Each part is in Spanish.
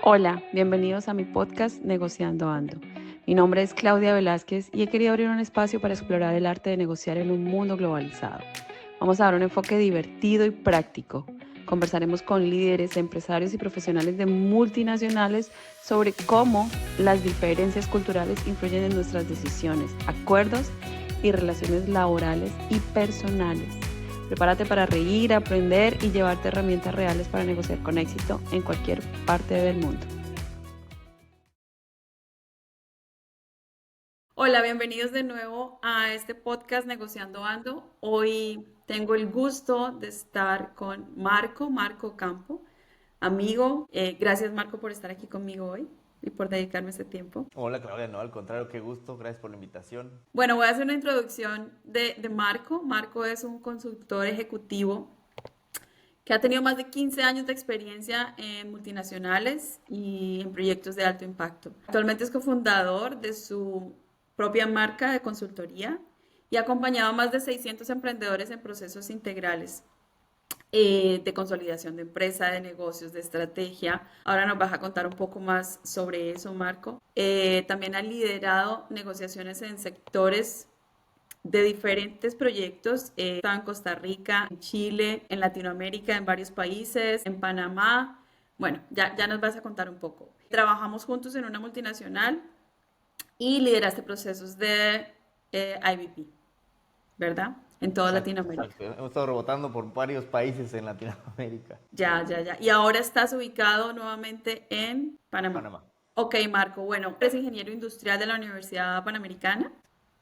Hola, bienvenidos a mi podcast Negociando Ando. Mi nombre es Claudia Velázquez y he querido abrir un espacio para explorar el arte de negociar en un mundo globalizado. Vamos a dar un enfoque divertido y práctico. Conversaremos con líderes, empresarios y profesionales de multinacionales sobre cómo las diferencias culturales influyen en nuestras decisiones, acuerdos y relaciones laborales y personales. Prepárate para reír, aprender y llevarte herramientas reales para negociar con éxito en cualquier parte del mundo. Hola, bienvenidos de nuevo a este podcast Negociando Ando. Hoy tengo el gusto de estar con Marco Campo, amigo. Gracias, Marco, por estar aquí conmigo hoy y por dedicarme este tiempo. Hola Claudia, no, al contrario, qué gusto, gracias por la invitación. Bueno, voy a hacer una introducción de Marco. Marco es un consultor ejecutivo que ha tenido más de 15 años de experiencia en multinacionales y en proyectos de alto impacto. Actualmente es cofundador de su propia marca de consultoría y ha acompañado a más de 600 emprendedores en procesos integrales de consolidación de empresa, de negocios, de estrategia. Ahora nos vas a contar un poco más sobre eso, Marco. También ha liderado negociaciones en sectores de diferentes proyectos, en Costa Rica, en Chile, en Latinoamérica, en varios países, en Panamá. Bueno, ya nos vas a contar un poco. Trabajamos juntos en una multinacional y lideraste procesos de IBP, ¿verdad? En toda Exacto, Latinoamérica. exacto. Hemos estado rebotando por varios países en Latinoamérica. Ya. Y ahora estás ubicado nuevamente en Panamá. Panamá. Ok, Marco. Bueno, eres ingeniero industrial de la Universidad Panamericana.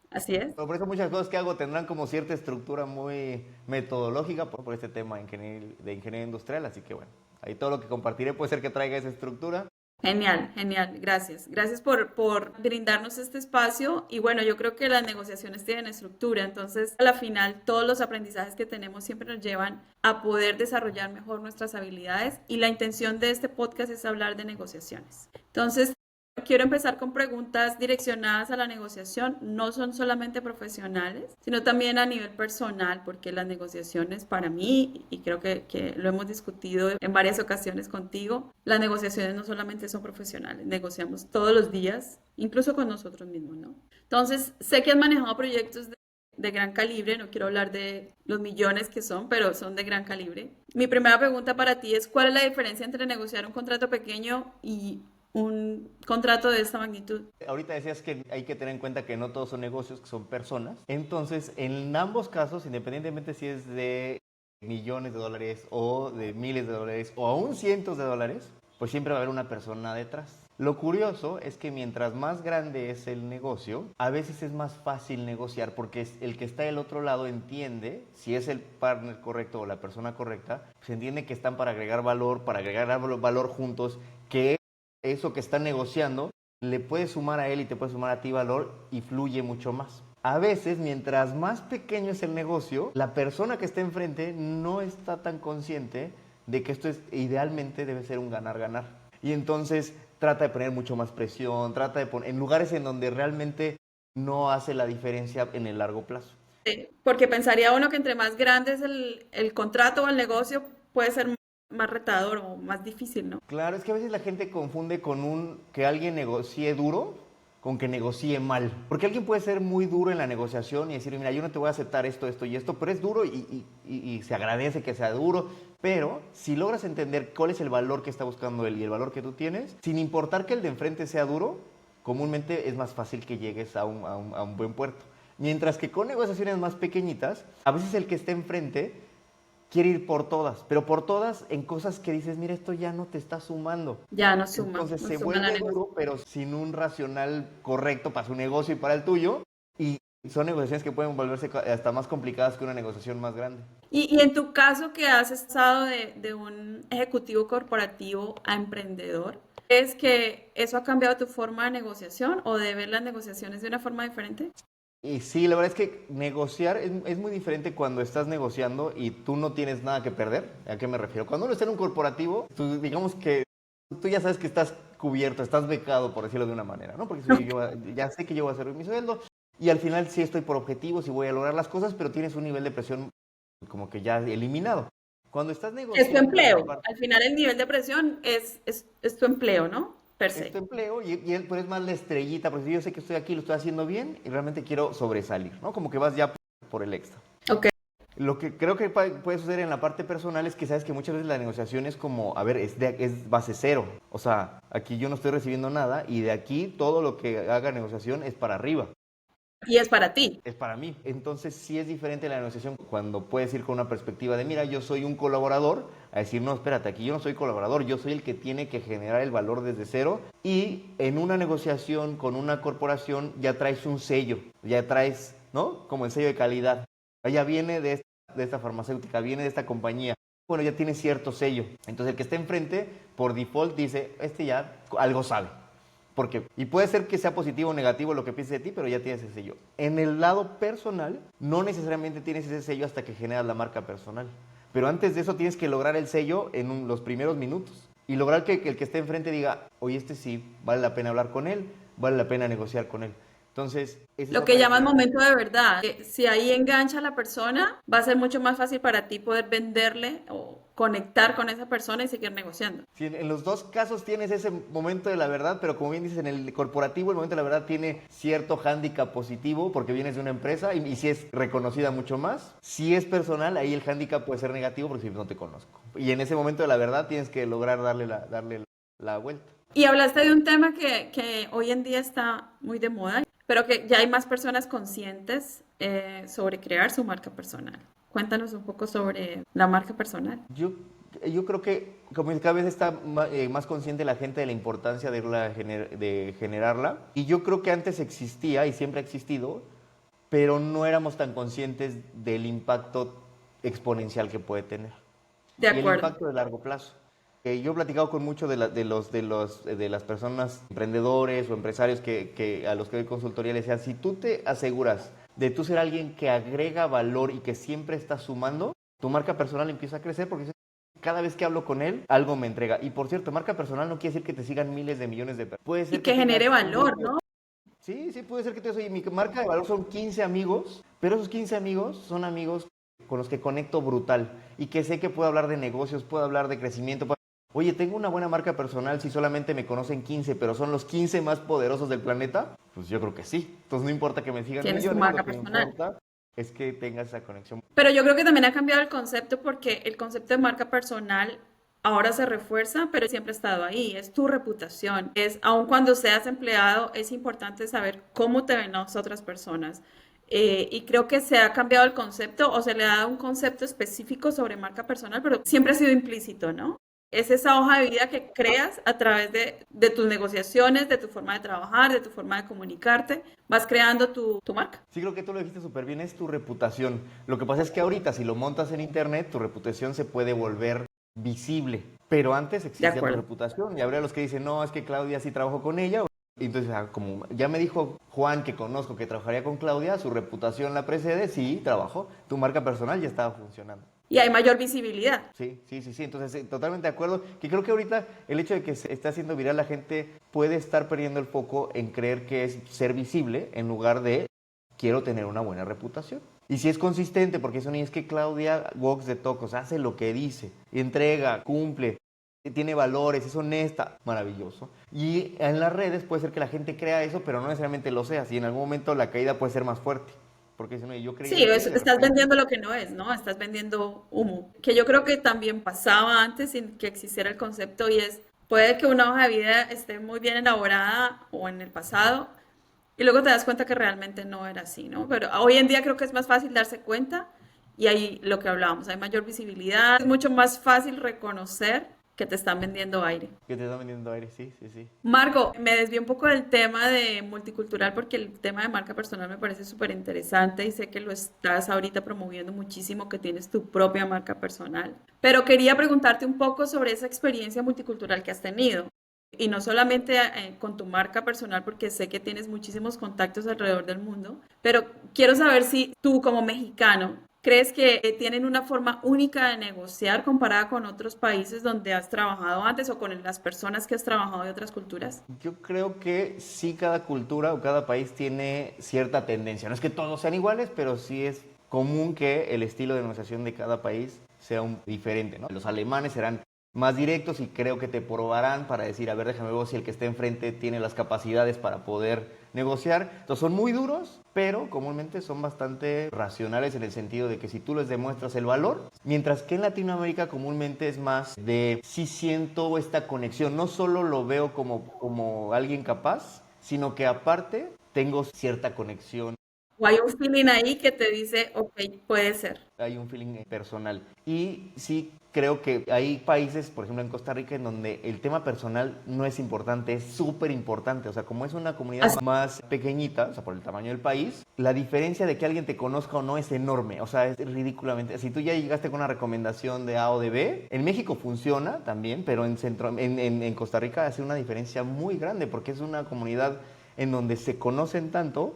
Así es. Por eso muchas cosas que hago tendrán como cierta estructura muy metodológica por este tema de ingeniería industrial, así que bueno, ahí todo lo que compartiré puede ser que traiga esa estructura. Genial, gracias. Gracias por brindarnos este espacio. Y bueno, yo creo que las negociaciones tienen estructura, entonces a la final todos los aprendizajes que tenemos siempre nos llevan a poder desarrollar mejor nuestras habilidades y la intención de este podcast es hablar de negociaciones. Entonces, quiero empezar con preguntas direccionadas a la negociación. No son solamente profesionales, sino también a nivel personal, porque las negociaciones para mí, y creo que lo hemos discutido en varias ocasiones contigo, las negociaciones no solamente son profesionales, negociamos todos los días, incluso con nosotros mismos, ¿no? Entonces, sé que has manejado proyectos de gran calibre, no quiero hablar de los millones que son, pero son de gran calibre. Mi primera pregunta para ti es, ¿cuál es la diferencia entre negociar un contrato pequeño y un contrato de esta magnitud? Ahorita decías que hay que tener en cuenta que no todos son negocios, que son personas. Entonces, en ambos casos, independientemente si es de millones de dólares o de miles de dólares o aún cientos de dólares, pues siempre va a haber una persona detrás. Lo curioso es que mientras más grande es el negocio, a veces es más fácil negociar porque el que está del otro lado entiende, si es el partner correcto o la persona correcta, pues entiende que están para agregar valor juntos, que eso que están negociando le puede sumar a él y te puede sumar a ti valor y fluye mucho más. A veces, mientras más pequeño es el negocio, la persona que está enfrente no está tan consciente de que esto idealmente debe ser un ganar-ganar. Y entonces trata de poner mucho más presión, trata de poner en lugares en donde realmente no hace la diferencia en el largo plazo. Porque pensaría uno que entre más grande es el contrato o el negocio, puede ser más retador o más difícil, ¿no? Claro, es que a veces la gente confunde que alguien negocie duro con que negocie mal. Porque alguien puede ser muy duro en la negociación y decir, mira, yo no te voy a aceptar esto y esto, pero es duro y se agradece que sea duro. Pero si logras entender cuál es el valor que está buscando él y el valor que tú tienes, sin importar que el de enfrente sea duro, comúnmente es más fácil que llegues a un buen puerto. Mientras que con negociaciones más pequeñitas, a veces el que está enfrente quiere ir por todas, pero por todas en cosas que dices, mira, esto ya no te está sumando. Ya Entonces no se suma la vuelve negociación. duro, pero sin un racional correcto para su negocio y para el tuyo. Y son negociaciones que pueden volverse hasta más complicadas que una negociación más grande. Y en tu caso que has estado de un ejecutivo corporativo a emprendedor, ¿es que eso ha cambiado tu forma de negociación o de ver las negociaciones de una forma diferente? Y sí, la verdad es que negociar es muy diferente cuando estás negociando y tú no tienes nada que perder. ¿A qué me refiero? Cuando uno está en un corporativo, tú, digamos que tú ya sabes que estás cubierto, estás becado, por decirlo de una manera, ¿no? Porque yo ya sé que yo voy a hacer mi sueldo y al final sí estoy por objetivos y voy a lograr las cosas, pero tienes un nivel de presión como que ya eliminado. Cuando estás Es tu negociando la empleo. parte, Al final el nivel de presión es tu empleo, ¿no? Per es tu se. empleo y él, pues es más la estrellita, porque si yo sé que estoy aquí, lo estoy haciendo bien y realmente quiero sobresalir, ¿no? Como que vas ya por el extra. Ok. Lo que creo que puede suceder en la parte personal es que sabes que muchas veces la negociación es como, a ver, es base cero. O sea, aquí yo no estoy recibiendo nada y de aquí todo lo que haga negociación es para arriba. Y es para ti. Es para mí. Entonces sí es diferente la negociación cuando puedes ir con una perspectiva de, mira, yo soy un colaborador, a decir, no, espérate, aquí yo no soy colaborador, yo soy el que tiene que generar el valor desde cero. Y en una negociación con una corporación ya traes un sello, ya traes, ¿no? Como el sello de calidad. Ya viene de esta farmacéutica, viene de esta compañía. Bueno, ya tiene cierto sello. Entonces el que está enfrente, por default, dice, este ya algo sabe. Porque, y puede ser que sea positivo o negativo lo que piense de ti, pero ya tienes ese sello. En el lado personal, no necesariamente tienes ese sello hasta que generas la marca personal. Pero antes de eso tienes que lograr el sello en los primeros minutos. Y lograr que el que esté enfrente diga, oye, este sí, vale la pena hablar con él, vale la pena negociar con él. Entonces, es Lo esa que parte. llaman momento de verdad. Si ahí engancha a la persona, va a ser mucho más fácil para ti poder venderle o conectar con esa persona y seguir negociando. Sí, en los dos casos tienes ese momento de la verdad, pero como bien dices, en el corporativo el momento de la verdad tiene cierto hándicap positivo porque vienes de una empresa y si es reconocida mucho más. Si es personal, ahí el hándicap puede ser negativo porque si no te conozco. Y en ese momento de la verdad tienes que lograr darle la vuelta. Y hablaste de un tema que hoy en día está muy de moda, pero que ya hay más personas conscientes sobre crear su marca personal. Cuéntanos un poco sobre la marca personal. Yo creo que como cada vez está más consciente la gente de la importancia de generarla. Y yo creo que antes existía y siempre ha existido, pero no éramos tan conscientes del impacto exponencial que puede tener De y el acuerdo. impacto de largo plazo. Yo he platicado con muchos de las personas emprendedores o empresarios a los que doy consultoría, les decía, si tú te aseguras de tú ser alguien que agrega valor y que siempre está sumando, tu marca personal empieza a crecer porque cada vez que hablo con él, algo me entrega. Y por cierto, marca personal no quiere decir que te sigan miles de millones de personas. Puede Y ser que que genere tengas un valor, grupo. ¿no? Sí, sí, puede ser que te oye, mi marca de valor son 15 amigos, pero esos 15 amigos son amigos con los que conecto brutal y que sé que puedo hablar de negocios, puedo hablar de crecimiento. Oye, tengo una buena marca personal si solamente me conocen 15, pero son los 15 más poderosos del planeta. Pues yo creo que sí. Entonces no importa que me sigan Tienes tu millones, lo marca que me personal. importa es que tengas esa conexión. Pero yo creo que también ha cambiado el concepto porque el concepto de marca personal ahora se refuerza, pero siempre ha estado ahí. Es tu reputación. Es, aun cuando seas empleado, es importante saber cómo te ven las otras personas. Y creo que se ha cambiado el concepto o se le ha dado un concepto específico sobre marca personal, pero siempre ha sido implícito, ¿no? Es esa hoja de vida que creas a través de tus negociaciones, de tu forma de trabajar, de tu forma de comunicarte. Vas creando tu marca. Sí, creo que tú lo dijiste súper bien, es tu reputación. Lo que pasa es que ahorita si lo montas en internet, tu reputación se puede volver visible. Pero antes De existía tu acuerdo. reputación y habría los que dicen, no, es que Claudia sí trabajó con ella. Y entonces, como ya me dijo Juan que conozco que trabajaría con Claudia, su reputación la precede, sí, trabajó. Tu marca personal ya estaba funcionando. Y hay mayor visibilidad. Sí, sí, sí, sí. Entonces, totalmente de acuerdo. Que creo que ahorita el hecho de que se esté haciendo viral, la gente puede estar perdiendo el foco en creer que es ser visible en lugar de quiero tener una buena reputación. Y si es consistente, porque eso ni es que Claudia Walks de Tocos hace lo que dice, entrega, cumple, tiene valores, es honesta, maravilloso. Y en las redes puede ser que la gente crea eso, pero no necesariamente lo sea. Si en algún momento la caída puede ser más fuerte. Porque si no, yo creí Sí, en ti y de estás repente. vendiendo lo que no es, ¿no? Estás vendiendo humo. Que yo creo que también pasaba antes sin que existiera el concepto y es, puede que una hoja de vida esté muy bien elaborada o en el pasado y luego te das cuenta que realmente no era así, ¿no? Pero hoy en día creo que es más fácil darse cuenta y ahí lo que hablábamos, hay mayor visibilidad, es mucho más fácil reconocer que te están vendiendo aire. Que te están vendiendo aire, sí, sí, sí. Marco, me desvié un poco del tema de multicultural porque el tema de marca personal me parece súper interesante y sé que lo estás ahorita promoviendo muchísimo, que tienes tu propia marca personal. Pero quería preguntarte un poco sobre esa experiencia multicultural que has tenido. Y no solamente con tu marca personal, porque sé que tienes muchísimos contactos alrededor del mundo, pero quiero saber si tú como mexicano crees que tienen una forma única de negociar comparada con otros países donde has trabajado antes o con las personas que has trabajado de otras culturas. Yo creo que sí cada cultura o cada país tiene cierta tendencia. No es que todos sean iguales, pero sí es común que el estilo de negociación de cada país sea diferente, ¿no? Los alemanes serán más directos y creo que te probarán para decir, a ver, déjame ver si el que está enfrente tiene las capacidades para poder negociar. Entonces son muy duros, pero comúnmente son bastante racionales en el sentido de que si tú les demuestras el valor, mientras que en Latinoamérica comúnmente es más de sí siento esta conexión, no solo lo veo como alguien capaz, sino que aparte tengo cierta conexión. O hay un feeling ahí que te dice, ok, puede ser. Hay un feeling personal. Y sí creo que hay países, por ejemplo en Costa Rica, en donde el tema personal no es importante, es súper importante. O sea, como es una comunidad Así, más pequeñita, o sea, por el tamaño del país, la diferencia de que alguien te conozca o no es enorme. O sea, es ridículamente. Si tú ya llegaste con una recomendación de A o de B, en México funciona también, pero en Costa Rica hace una diferencia muy grande porque es una comunidad en donde se conocen tanto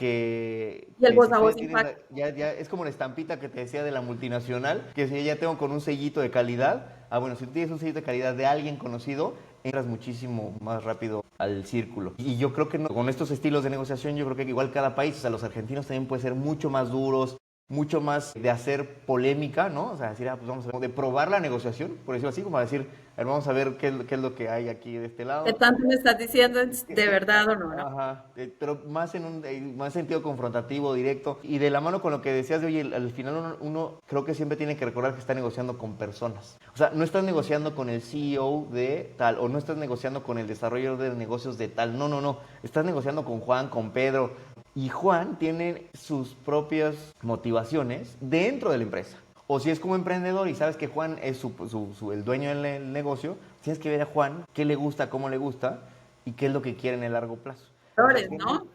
y el que voz si a tú ya voz tienes, impacta. ya es como la estampita que te decía de la multinacional, que si ya tengo con un sellito de calidad, bueno, si tú tienes un sellito de calidad de alguien conocido, entras muchísimo más rápido al círculo. Y yo creo que con estos estilos de negociación, yo creo que igual cada país, o sea, los argentinos también pueden ser mucho más duros, mucho más de hacer polémica, ¿no? O sea, decir, pues vamos a ver, de probar la negociación, por decirlo así, como decir, a ver, vamos a ver qué es lo que hay aquí de este ¿Qué lado. tanto me estás diciendo de verdad o no? ¿No? Ajá, pero más en un más sentido confrontativo, directo, y de la mano con lo que decías de, oye, al final uno creo que siempre tiene que recordar que está negociando con personas. O sea, no estás negociando con el CEO de tal, o no estás negociando con el desarrollador de negocios de tal, no, no, no, estás negociando con Juan, con Pedro, y Juan tiene sus propias motivaciones dentro de la empresa. O si es como emprendedor y sabes que Juan es el dueño del negocio, tienes que ver a Juan qué le gusta, cómo le gusta y qué es lo que quiere en el largo plazo. Entonces, Valores, ¿no?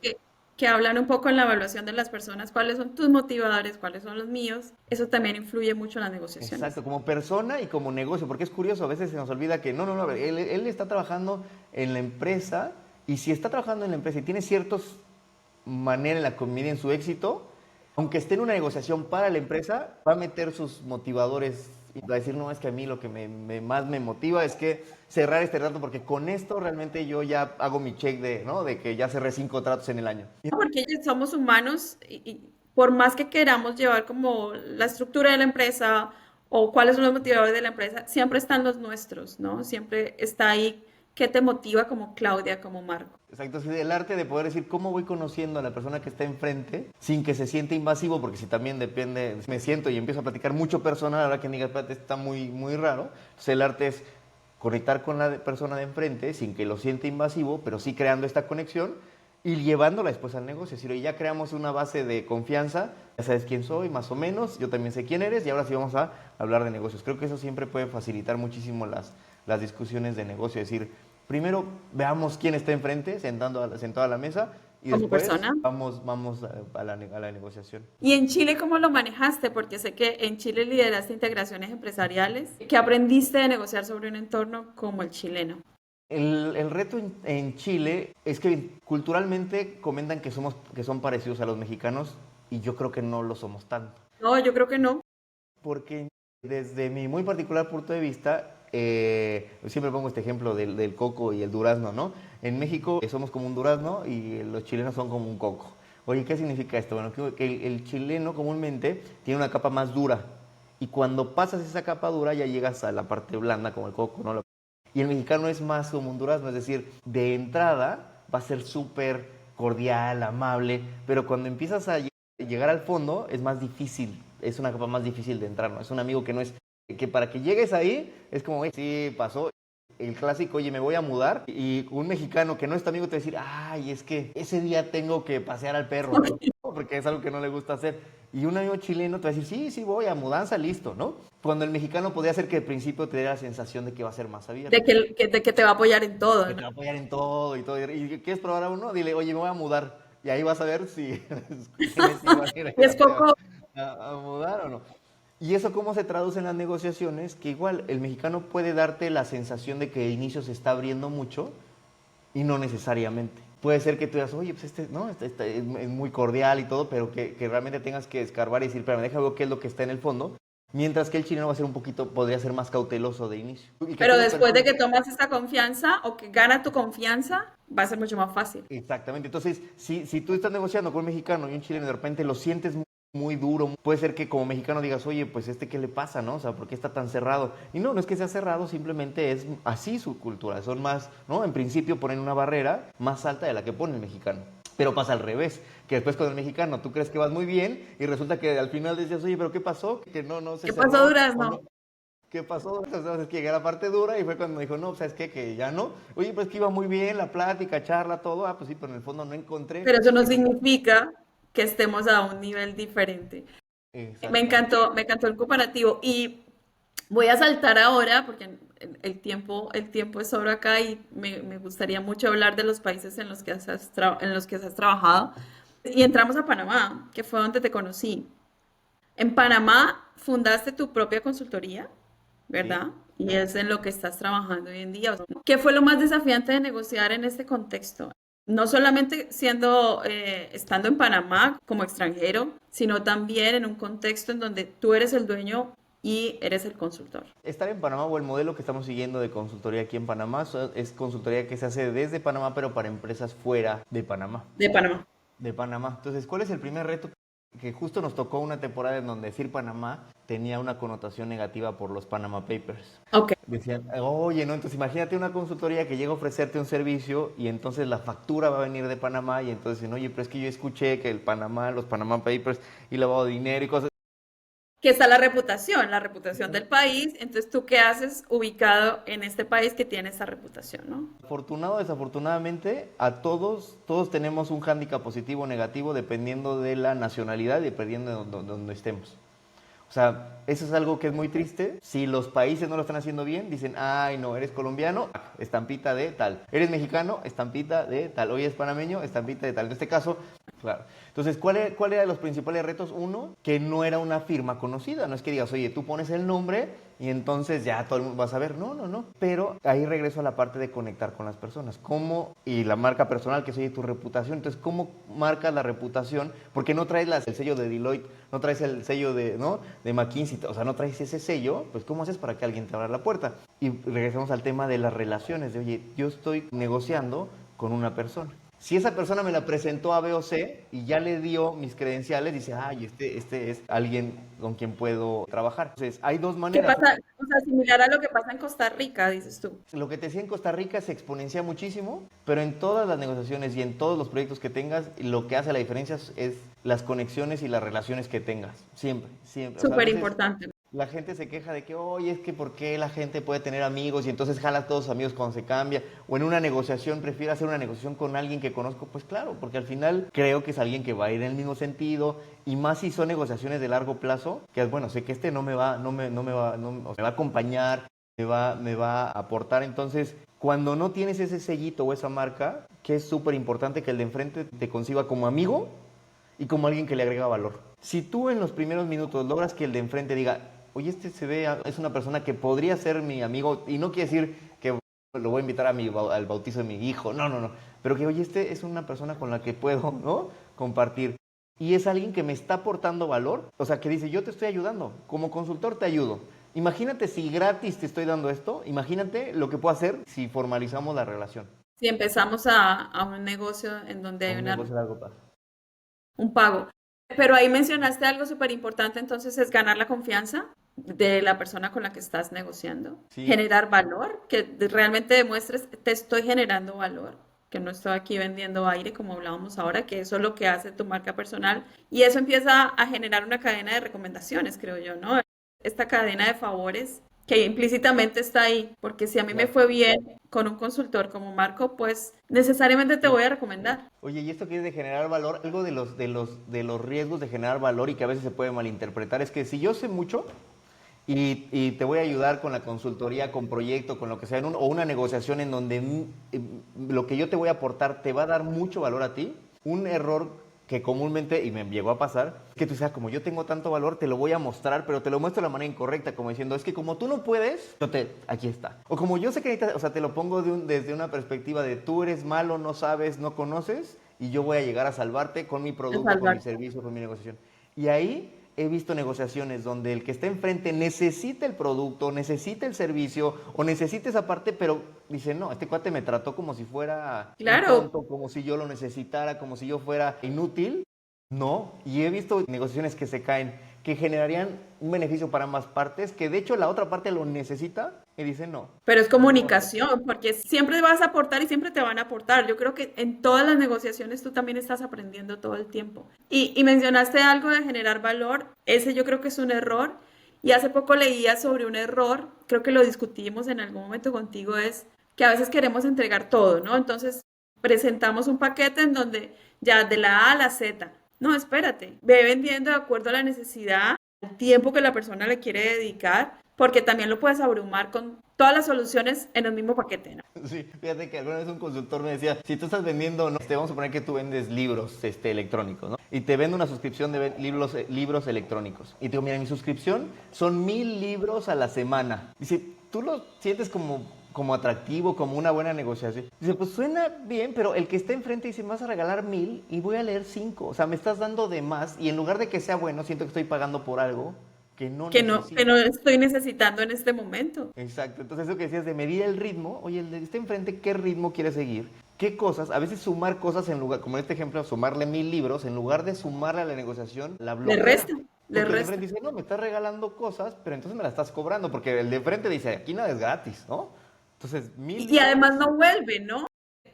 Que hablan un poco en la evaluación de las personas, cuáles son tus motivadores, cuáles son los míos. Eso también influye mucho en las negociaciones. exacto, como persona y como negocio, porque es curioso, a veces se nos olvida que no, no, no, a ver, él está trabajando en la empresa y si está trabajando en la empresa y tiene ciertos manera en la que miden su éxito, aunque esté en una negociación para la empresa, va a meter sus motivadores y va a decir, no, es que a mí lo que más me motiva es que cerrar este trato, porque con esto realmente yo ya hago mi check de, ¿no? De que ya cerré 5 tratos en el año. Porque somos humanos y por más que queramos llevar como la estructura de la empresa o cuáles son los motivadores de la empresa, siempre están los nuestros, ¿no? Siempre está ahí qué te motiva como Claudia, como Marco. Exacto, sí, el arte de poder decir cómo voy conociendo a la persona que está enfrente sin que se sienta invasivo, porque si también depende, me siento y empiezo a platicar mucho personal, ahora quien diga, espérate, está muy, muy raro. Entonces el arte es conectar con la persona de enfrente sin que lo sienta invasivo, pero sí creando esta conexión y llevándola después al negocio. Es decir, ya creamos una base de confianza, ya sabes quién soy, más o menos, yo también sé quién eres y ahora sí vamos a hablar de negocios. Creo que eso siempre puede facilitar muchísimo las discusiones de negocio. Es decir, primero veamos quién está enfrente, sentado a la mesa, y Como después persona. vamos a la negociación. ¿Y en Chile cómo lo manejaste? Porque sé que en Chile lideraste integraciones empresariales. ¿Qué aprendiste de negociar sobre un entorno como el chileno? El reto en Chile es que culturalmente comentan que son parecidos a los mexicanos y yo creo que no lo somos tanto. No, yo creo que no. Porque desde mi muy particular punto de vista, siempre pongo este ejemplo del coco y el durazno, ¿no? En México somos como un durazno y los chilenos son como un coco. Oye, ¿qué significa esto? Bueno, que el chileno comúnmente tiene una capa más dura y cuando pasas esa capa dura ya llegas a la parte blanda como el coco, ¿no? Y el mexicano es más como un durazno, es decir, de entrada va a ser súper cordial, amable, pero cuando empiezas a llegar al fondo es más difícil, es una capa más difícil de entrar, ¿no? Es un amigo que no es, que para que llegues ahí es como, "Oye, sí, pasó. El clásico, oye, me voy a mudar", y un mexicano que no es tu amigo te va a decir, ay, es que ese día tengo que pasear al perro, ¿no? Porque es algo que no le gusta hacer. Y un amigo chileno te va a decir, sí, sí, voy a mudanza, listo, ¿no? Cuando el mexicano podría hacer que al principio te diera la sensación de que va a ser más abierto, De que te va a apoyar en todo, que te ¿no? va a apoyar en todo y todo. ¿Y quieres probar a uno? Dile, oye, me voy a mudar. Y ahí vas a ver si quiénes iban a ir a Y es ayudarte poco, a mudar o no. ¿Y eso cómo se traduce en las negociaciones? Que igual el mexicano puede darte la sensación de que de inicio se está abriendo mucho y no necesariamente. Puede ser que tú digas, oye, pues ¿no? Es muy cordial y todo, pero que realmente tengas que escarbar y decir, espérame, déjame ver qué es lo que está en el fondo. Mientras que el chileno va a ser un poquito, podría ser más cauteloso de inicio. Y que tú pero lo después de percibes. que tomas esta confianza o que gana tu confianza, va a ser mucho más fácil. Exactamente. Entonces, si tú estás negociando con un mexicano y un chileno y de repente lo sientes muy duro. Puede ser que como mexicano digas, oye, pues ¿qué le pasa, no? O sea, ¿por qué está tan cerrado? Y no, no es que sea cerrado, simplemente es así su cultura. Son más, ¿no? En principio ponen una barrera más alta de la que pone el mexicano. Pero pasa al revés, que después con el mexicano tú crees que vas muy bien y resulta que al final dices, oye, ¿pero qué pasó? Que no se ¿Qué pasó, cerró o Durazno? no. ¿Qué pasó? Entonces, es que llegué a la parte dura y fue cuando me dijo, no, ¿sabes qué? Que ya no. Oye, pues que iba muy bien la plática, charla, todo. Ah, pues sí, pero en el fondo no encontré Pero eso no esa... significa que estemos a un nivel diferente. Exactamente. Me encantó el comparativo y voy a saltar ahora porque el tiempo es oro acá y me gustaría mucho hablar de los países en los que en los que has trabajado. Y entramos a Panamá, que fue donde te conocí. En Panamá fundaste tu propia consultoría, Sí. ¿verdad? Y es en lo que estás trabajando hoy en día. ¿Qué fue lo más desafiante de negociar en este contexto? No solamente estando en Panamá como extranjero, sino también en un contexto en donde tú eres el dueño y eres el consultor Estar en Panamá o el modelo que estamos siguiendo de consultoría aquí en Panamá es consultoría que se hace desde Panamá, pero para empresas fuera de Panamá. de Panamá. De Panamá. Entonces, ¿cuál es el primer reto? Que justo nos tocó una temporada en donde decir Panamá tenía una connotación negativa por los Panama Papers. Ok. Decían, oye, no, entonces imagínate una consultoría que llega a ofrecerte un servicio y entonces la factura va a venir de Panamá y entonces dicen, oye, pero es que yo escuché que el Panamá, los Panama Papers y lavado de dinero y cosas. Que está la reputación del país. Entonces, ¿tú qué haces ubicado en este país que tiene esa reputación, ¿no? Afortunado o desafortunadamente, a todos tenemos un hándicap positivo o negativo dependiendo de la nacionalidad y dependiendo de donde estemos. O sea, eso es algo que es muy triste. Si los países no lo están haciendo bien, dicen, ay, no, eres colombiano, estampita de tal. Eres mexicano, estampita de tal. Hoy es panameño, estampita de tal. En este caso, claro. Entonces, ¿cuál era los principales retos? Uno, que no era una firma conocida. No es que digas, oye, tú pones el nombre y entonces ya todo el mundo va a saber. No, no, no. Pero ahí regreso a la parte de conectar con las personas. ¿Cómo? Y la marca personal, que es oye, tu reputación. Entonces, ¿cómo marcas la reputación? Porque no traes el sello de Deloitte, no traes el sello de, ¿no? de McKinsey, o sea, no traes ese sello, pues ¿cómo haces para que alguien te abra la puerta? Y regresamos al tema de las relaciones, de oye, yo estoy negociando con una persona. Si esa persona me la presentó a B o C y ya le dio mis credenciales, dice, ay, este es alguien con quien puedo trabajar. Entonces, hay dos ¿Qué maneras. pasa? O sea, similar a lo que pasa en Costa Rica, dices tú. Lo que te decía en Costa Rica se exponencia muchísimo, pero en todas las negociaciones y en todos los proyectos que tengas, lo que hace la diferencia es las conexiones y las relaciones que tengas. Siempre, siempre. O sea, a Súper veces importante. la gente se queja de que, oye, es que ¿por qué la gente puede tener amigos y entonces jala a todos sus amigos cuando se cambia? O en una negociación, prefiero hacer una negociación con alguien que conozco. Pues claro, porque al final creo que es alguien que va a ir en el mismo sentido y más si son negociaciones de largo plazo, que es bueno, sé que no me va, o sea, me va a acompañar, me va a aportar. Entonces, cuando no tienes ese sellito o esa marca, que es súper importante que el de enfrente te conciba como amigo y como alguien que le agrega valor. Si tú en los primeros minutos logras que el de enfrente diga, oye, se ve, es una persona que podría ser mi amigo, y no quiere decir que lo voy a invitar al bautizo de mi hijo, no, no, no, pero que, oye, es una persona con la que puedo, ¿no? Compartir. Y es alguien que me está aportando valor, o sea, que dice, yo te estoy ayudando, como consultor te ayudo. Imagínate si gratis te estoy dando esto, imagínate lo que puedo hacer si formalizamos la relación. Si empezamos a un negocio en donde A hay un negocio de largo plazo. un pago. Pero ahí mencionaste algo súper importante, entonces es ganar la confianza de la persona con la que estás negociando, Sí, generar valor, que realmente demuestres, te estoy generando valor, que no estoy aquí vendiendo aire como hablábamos ahora, que eso es lo que hace tu marca personal y eso empieza a generar una cadena de recomendaciones, creo yo, ¿no? Esta cadena de favores que implícitamente está ahí, porque si a mí me claro. fue bien con un consultor como Marco, pues necesariamente te voy a recomendar. Oye, y esto que es de generar valor, algo de los riesgos de generar valor y que a veces se puede malinterpretar, es que si yo sé mucho y te voy a ayudar con la consultoría, con proyecto, con lo que sea, o una negociación en donde lo que yo te voy a aportar te va a dar mucho valor a ti, un error que comúnmente, y me llegó a pasar, que tú sabes, como yo tengo tanto valor, te lo voy a mostrar, pero te lo muestro de la manera incorrecta, como diciendo, es que como tú no puedes, aquí está. O como yo sé que necesitas, o sea, te lo pongo desde una perspectiva de tú eres malo, no sabes, no conoces, y yo voy a llegar a salvarte con mi A producto, con mi salvar. servicio, con mi negociación. Y ahí he visto negociaciones donde el que está enfrente necesita el producto, necesita el servicio o necesita esa parte, pero dice, no, este cuate me trató como si fuera un Claro, tonto, como si yo lo necesitara, como si yo fuera inútil. No, y he visto negociaciones que se caen, que generarían un beneficio para ambas partes, que de hecho la otra parte lo necesita y dice no. Pero es No lo hace. comunicación, porque siempre vas a aportar y siempre te van a aportar. Yo creo que en todas las negociaciones tú también estás aprendiendo todo el tiempo. Y mencionaste algo de generar valor, ese yo creo que es un error. Y hace poco leía sobre un error, creo que lo discutimos en algún momento contigo, es que a veces queremos entregar todo, ¿no? Entonces presentamos un paquete en donde ya de la A a la Z. No, espérate, ve vendiendo de acuerdo a la necesidad, el tiempo que la persona le quiere dedicar, porque también lo puedes abrumar con todas las soluciones en el mismo paquete, ¿no? Sí, fíjate que alguna vez un consultor me decía, si tú estás vendiendo, no, vamos a poner que tú vendes libros electrónicos, ¿no? Y te vendo una suscripción de libros electrónicos. Y te digo, mira, mi suscripción son 1000 libros a la semana. Dice, ¿tú lo sientes como atractivo, como una buena negociación? Dice, pues suena bien, pero el que está enfrente dice, me vas a regalar 1000 y voy a leer 5. O sea, me estás dando de más y en lugar de que sea bueno, siento que estoy pagando por algo que no Que necesito. no estoy necesitando en este momento. Exacto, entonces eso que decías de medir el ritmo, oye, el de este enfrente, ¿qué ritmo quiere seguir? ¿Qué cosas? A veces sumar cosas en lugar, como en este ejemplo, sumarle 1000 libros, en lugar de sumarle a la negociación, la Le bloquea. resta, le Porque el de enfrente resta. dice, no, me estás regalando cosas, pero entonces me la estás cobrando, porque el de enfrente dice, aquí nada es gratis, ¿no? Entonces, 1000 Y además libros, no vuelve, ¿no?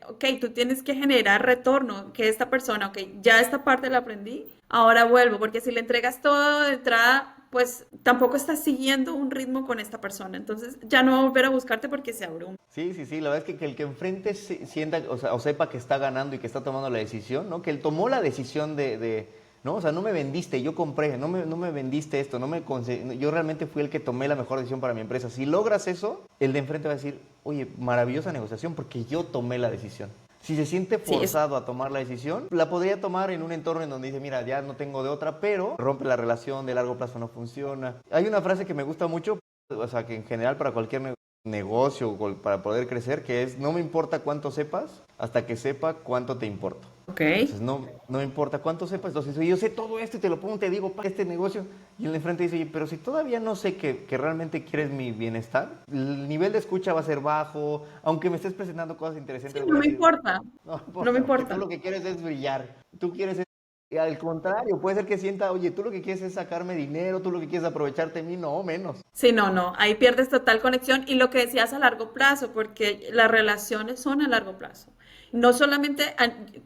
Ok, tú tienes que generar retorno, que esta persona, ok, ya esta parte la aprendí, ahora vuelvo, porque si le entregas todo de entrada, pues tampoco estás siguiendo un ritmo con esta persona, entonces ya no va a volver a buscarte porque se abruma. sí, sí, sí, la verdad es que el que enfrente sienta, o sea, o sepa que está ganando y que está tomando la decisión, ¿no? Que él tomó la decisión ¿no? O sea, no me vendiste, yo compré, no me vendiste esto, yo realmente fui el que tomé la mejor decisión para mi empresa. Si logras eso, el de enfrente va a decir, oye, maravillosa negociación porque yo tomé la decisión. Si se siente Sí, es, forzado a tomar la decisión, la podría tomar en un entorno en donde dice, mira, ya no tengo de otra, pero rompe la relación, de largo plazo no funciona. Hay una frase que me gusta mucho, o sea, que en general para cualquier negocio para poder crecer, que es, no me importa cuánto sepas, hasta que sepa cuánto te importa. ok. Entonces, no me importa cuánto sepas. Entonces, oye, yo sé todo esto y te lo pongo, te digo, para este negocio. Y el de enfrente dice, oye, pero si todavía no sé que realmente quieres mi bienestar, el nivel de escucha va a ser bajo, aunque me estés presentando cosas Sí, interesantes, voy no a me decir, importa, no no me importa, porque tú importa. lo que quieres es brillar. Tú quieres y al contrario, puede ser que sienta, oye, tú lo que quieres es sacarme dinero, tú lo que quieres es aprovecharte de mí, no, menos. Sí, no, no, ahí pierdes total conexión y lo que decías a largo plazo, porque las relaciones son a largo plazo. No solamente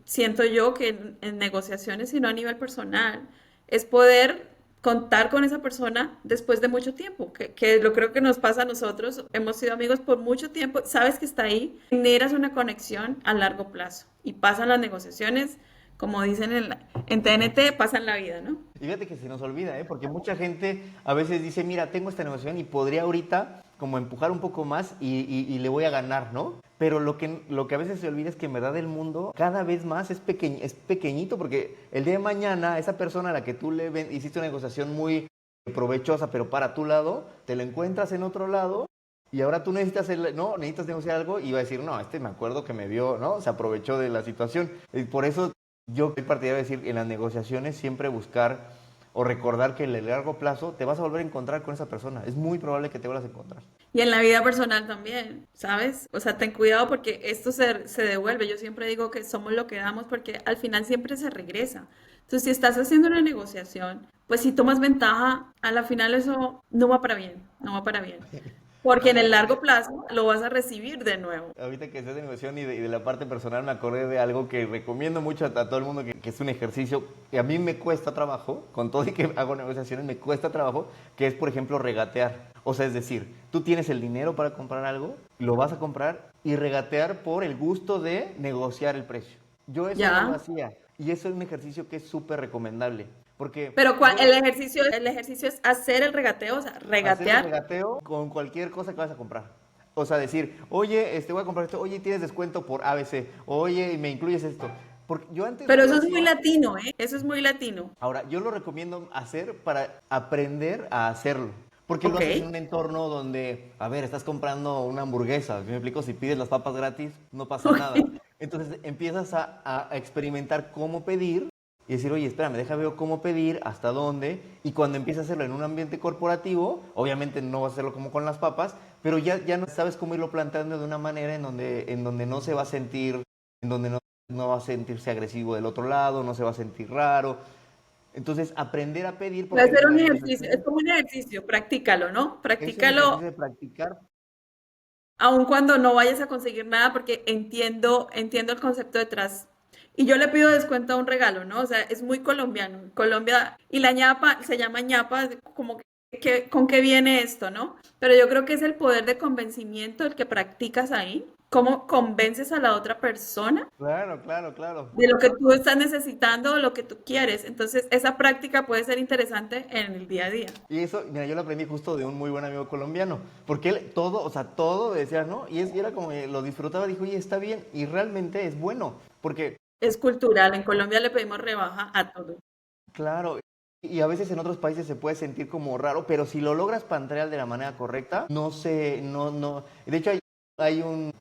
siento yo que en negociaciones, sino a nivel personal, es poder contar con esa persona después de mucho tiempo, que lo creo que nos pasa a nosotros, hemos sido amigos por mucho tiempo, sabes que está ahí, generas una conexión a largo plazo y pasan las negociaciones, como dicen en TNT, pasan la vida, ¿no? Y fíjate que se nos olvida, ¿eh? Porque mucha gente a veces dice, mira, tengo esta negociación y podría ahorita como empujar un poco más y le voy a ganar, ¿no? Pero lo que a veces se olvida es que en verdad el mundo cada vez más es pequeñito porque el día de mañana esa persona a la que tú hiciste una negociación muy provechosa, pero para tu lado, te lo encuentras en otro lado y ahora tú necesitas negociar algo y va a decir, no, me acuerdo que me vio, ¿no? Se aprovechó de la situación. Y por eso yo soy partidario de decir, en las negociaciones siempre buscar o recordar que en el largo plazo te vas a volver a encontrar con esa persona. Es muy probable que te vuelvas a encontrar. Y en la vida personal también, ¿sabes? O sea, ten cuidado porque esto se devuelve. Yo siempre digo que somos lo que damos porque al final siempre se regresa. Entonces, si estás haciendo una negociación, pues si tomas ventaja, a la final eso no va para bien, no va para bien. Porque en el largo plazo lo vas a recibir de nuevo. Ahorita que estás de negociación y de la parte personal me acordé de algo que recomiendo mucho a todo el mundo, que es un ejercicio que a mí me cuesta trabajo, con todo y que hago negociaciones me cuesta trabajo, que es por ejemplo regatear. O sea, es decir, tú tienes el dinero para comprar algo, lo vas a comprar y regatear por el gusto de negociar el precio. Yo eso no lo ¿Ya? hacía y eso es un ejercicio que es súper recomendable, porque Pero yo el ejercicio es hacer el regateo, o sea, hacer el regatear. regateo con cualquier cosa que vas a comprar. O sea, decir, oye, voy a comprar esto, oye, tienes descuento por ABC, oye, y me incluyes esto. Porque yo antes no Pero lo eso es muy hacía. latino, ¿eh? Eso es muy latino. Ahora, yo lo recomiendo hacer para aprender a hacerlo. Porque lo Ok. haces en un entorno donde, a ver, estás comprando una hamburguesa. ¿Sí me explico? Si pides las papas gratis, no pasa nada. Entonces empiezas a experimentar cómo pedir y decir, oye, espérame, ver cómo pedir, hasta dónde. Y cuando empiezas a hacerlo en un ambiente corporativo, obviamente no vas a hacerlo como con las papas, pero ya no sabes cómo irlo planteando de una manera en donde no se va a sentir, en donde no va a sentirse agresivo del otro lado, no se va a sentir raro. Entonces, aprender a pedir, Puede porque ser en un la ejercicio, es negociación como un ejercicio, practícalo, ¿no? es un ejercicio Practícalo de practicar. aun cuando no vayas a conseguir nada, porque entiendo el concepto detrás. Y yo le pido descuento a un regalo, ¿no? O sea, es muy colombiano. Colombia, y la ñapa se llama ñapa, como ¿con qué viene esto, no? Pero yo creo que es el poder de convencimiento el que practicas ahí. ¿Cómo convences a la otra persona Claro, claro, claro. de lo que tú estás necesitando o lo que tú quieres? Entonces, esa práctica puede ser interesante en el día a día. Y eso, mira, yo lo aprendí justo de un muy buen amigo colombiano, porque él todo, o sea, todo decía, ¿no? Y era como que lo disfrutaba, dijo, oye, está bien, y realmente es bueno, porque, Es cultural. En Colombia le pedimos rebaja a todo. claro, y a veces en otros países se puede sentir como raro, pero si lo logras plantear de la manera correcta, no sé, no. De hecho, hay un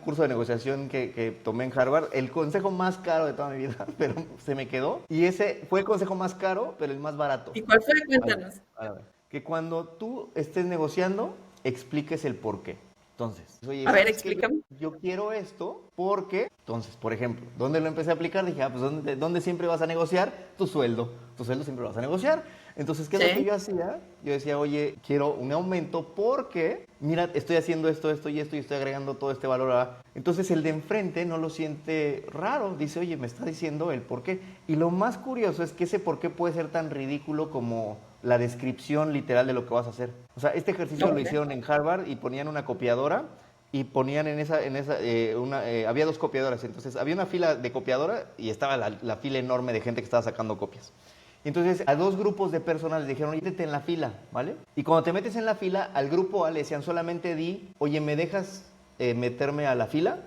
curso de negociación que tomé en Harvard, el consejo más caro de toda mi vida, pero se me quedó, y ese fue el consejo más caro, pero el más barato. ¿Y cuál fue? Vale, Cuéntanos. a ver. Que cuando tú estés negociando, expliques el por qué. Entonces, oye, A ver, ¿sabes qué? explícame. Yo quiero esto porque, entonces, por ejemplo, ¿dónde lo empecé a aplicar? Dije, pues ¿dónde siempre vas a negociar? Tu sueldo. Tu sueldo siempre lo vas a negociar. Entonces, ¿qué es lo que Sí. yo hacía? Yo decía, oye, quiero un aumento porque, mira, estoy haciendo esto y esto y estoy agregando todo este valor a... Entonces, el de enfrente no lo siente raro. Dice, oye, me está diciendo el por qué. Y lo más curioso es que ese por qué puede ser tan ridículo como la descripción literal de lo que vas a hacer. O sea, este ejercicio lo Ok. hicieron en Harvard y ponían una copiadora y ponían había dos copiadoras, entonces había una fila de copiadora y estaba la fila enorme de gente que estaba sacando copias. Entonces a dos grupos de personas les dijeron, métete en la fila, ¿vale? Y cuando te metes en la fila, al grupo A le decían solamente di, oye, ¿me dejas meterme a la fila?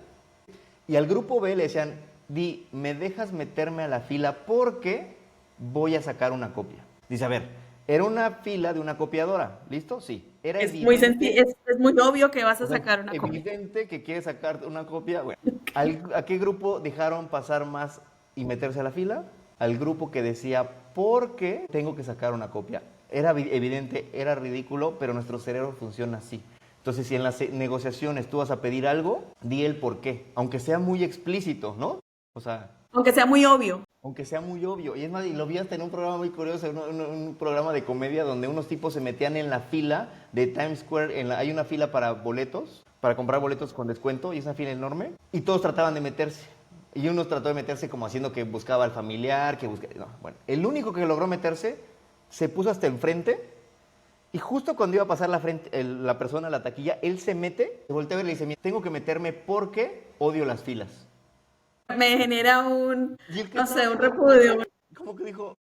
Y al grupo B le decían, di, ¿me dejas meterme a la fila porque voy a sacar una copia? Dice, a ver, era una fila de una copiadora, ¿listo? Sí. Era Es muy evidente, es muy obvio que vas a o sea, es sacar una copia. evidente que quiere sacar una copia. Bueno, ¿a qué grupo dejaron pasar más y meterse a la fila? Al grupo que decía, ¿por qué tengo que sacar una copia? Era evidente, era ridículo, pero nuestro cerebro funciona así. Entonces, si en las negociaciones tú vas a pedir algo, di el por qué, aunque sea muy explícito, ¿no? O sea, Aunque sea muy obvio. aunque sea muy obvio. Y es más, y lo vi hasta en un programa muy curioso, un programa de comedia donde unos tipos se metían en la fila de Times Square. Hay una fila para boletos, para comprar boletos con descuento, y es una fila enorme. Y todos trataban de meterse. Y uno trató de meterse como haciendo que buscaba al familiar, que buscaba... No, bueno. El único que logró meterse se puso hasta enfrente. Y justo cuando iba a pasar la persona a la taquilla, él se mete, se voltea a ver y le dice, "Mira, tengo que meterme porque odio las filas". Me genera un, Y el que no estaba sé, un hasta enfrente, repudio. como que dijo,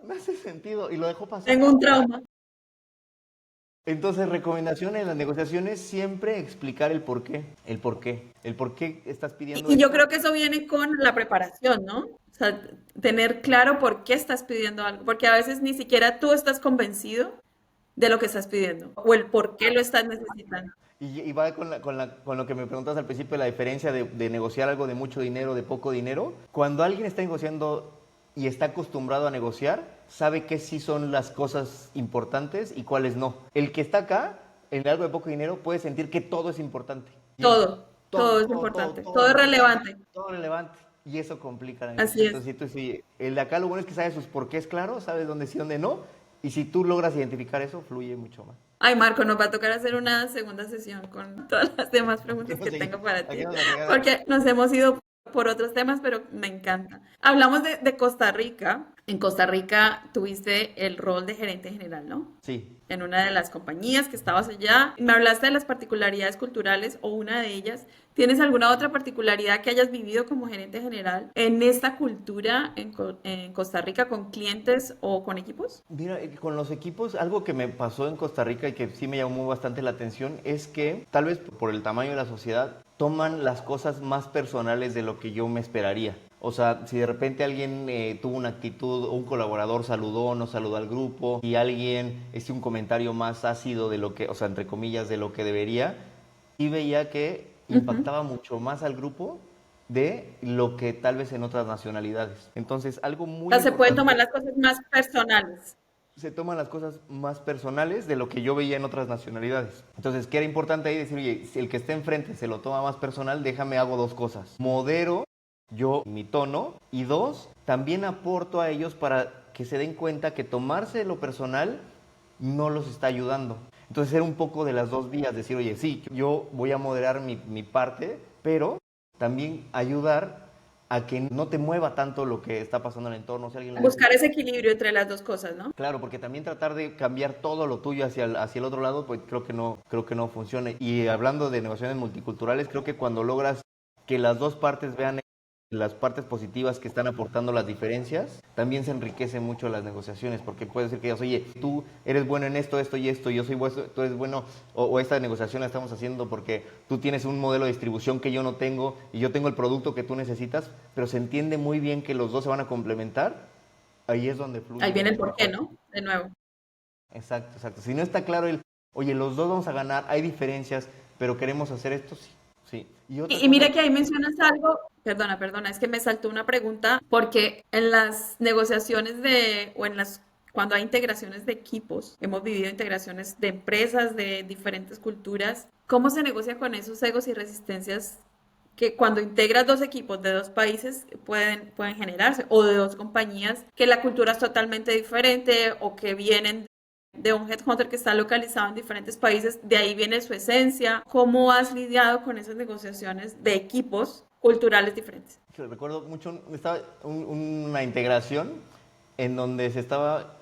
me hace sentido, y lo dejó pasar. Tengo un trauma. Entonces, recomendación en las negociaciones, siempre explicar el por qué estás pidiendo Y yo esto. creo que eso viene con la preparación, ¿no? O sea, tener claro por qué estás pidiendo algo, porque a veces ni siquiera tú estás convencido de lo que estás pidiendo o el por qué lo estás necesitando. Y va con lo que me preguntas al principio, la diferencia de negociar algo de mucho dinero, de poco dinero. Cuando alguien está negociando y está acostumbrado a negociar, sabe qué sí son las cosas importantes y cuáles no. El que está acá, en algo de poco dinero, puede sentir que todo es importante. Y es Todo es importante, todo todo es importante, relevante. todo relevante. Y eso complica la Así negociación. es. Entonces, si el de acá lo bueno es que sabe sus porqués claros, sabes dónde sí, dónde no. Y si tú logras identificar eso, fluye mucho más. Ay, Marco, nos va a tocar hacer una segunda sesión con todas las demás preguntas Hacemos que tengo para ti, hacemos la fregada. porque nos hemos ido por otros temas, pero me encanta. Hablamos de Costa Rica. En Costa Rica tuviste el rol de gerente general, ¿no? Sí. En una de las compañías que estabas allá. Me hablaste de las particularidades culturales o una de ellas. ¿Tienes alguna otra particularidad que hayas vivido como gerente general en esta cultura en Costa Rica con clientes o con equipos? Mira, con los equipos, algo que me pasó en Costa Rica y que sí me llamó bastante la atención es que, tal vez por el tamaño de la sociedad, toman las cosas más personales de lo que yo me esperaría. O sea, si de repente alguien tuvo una actitud, o un colaborador saludó, no saludó al grupo, y alguien hizo un comentario más ácido de lo que, o sea, entre comillas, de lo que debería, y veía que Ujú. impactaba mucho más al grupo de lo que tal vez en otras nacionalidades. Entonces, algo O muy sea, se pueden tomar importante, las cosas más personales. se toman las cosas más personales de lo que yo veía en otras nacionalidades. Entonces, ¿qué era importante ahí? Decir, oye, si el que esté enfrente se lo toma más personal, déjame hago dos cosas. Modero yo mi tono, y dos, también aporto a ellos para que se den cuenta que tomarse lo personal no los está ayudando. Entonces ser un poco de las dos vías, decir, oye, sí, yo voy a moderar mi parte, pero también ayudar a que no te mueva tanto lo que está pasando en el entorno. Si alguien le dice, Buscar ese equilibrio entre las dos cosas, ¿no? claro, porque también tratar de cambiar todo lo tuyo hacia el otro lado, pues creo que no funciona. Y hablando de negociaciones multiculturales, creo que cuando logras que las dos partes vean las partes positivas que están aportando las diferencias, también se enriquecen mucho las negociaciones, porque puede ser que digas, oye, tú eres bueno en esto, esto y esto, yo soy bueno, tú eres bueno, o esta negociación la estamos haciendo porque tú tienes un modelo de distribución que yo no tengo y yo tengo el producto que tú necesitas, pero se entiende muy bien que los dos se van a complementar, ahí es donde fluye Ahí viene el mucho porqué, mejor. ¿no? De nuevo. Exacto, exacto. Si no está claro oye, los dos vamos a ganar, hay diferencias, pero queremos hacer esto, sí. Sí. Y otra Y cosa, mira que ahí mencionas algo, perdona, es que me saltó una pregunta, porque en las negociaciones o en cuando hay integraciones de equipos, hemos vivido integraciones de empresas de diferentes culturas, ¿cómo se negocia con esos egos y resistencias que cuando integras dos equipos de dos países pueden generarse, o de dos compañías que la cultura es totalmente diferente o que vienen de un headhunter que está localizado en diferentes países, de ahí viene su esencia? ¿Cómo has lidiado con esas negociaciones de equipos culturales diferentes? recuerdo mucho, estaba una integración en donde se estaba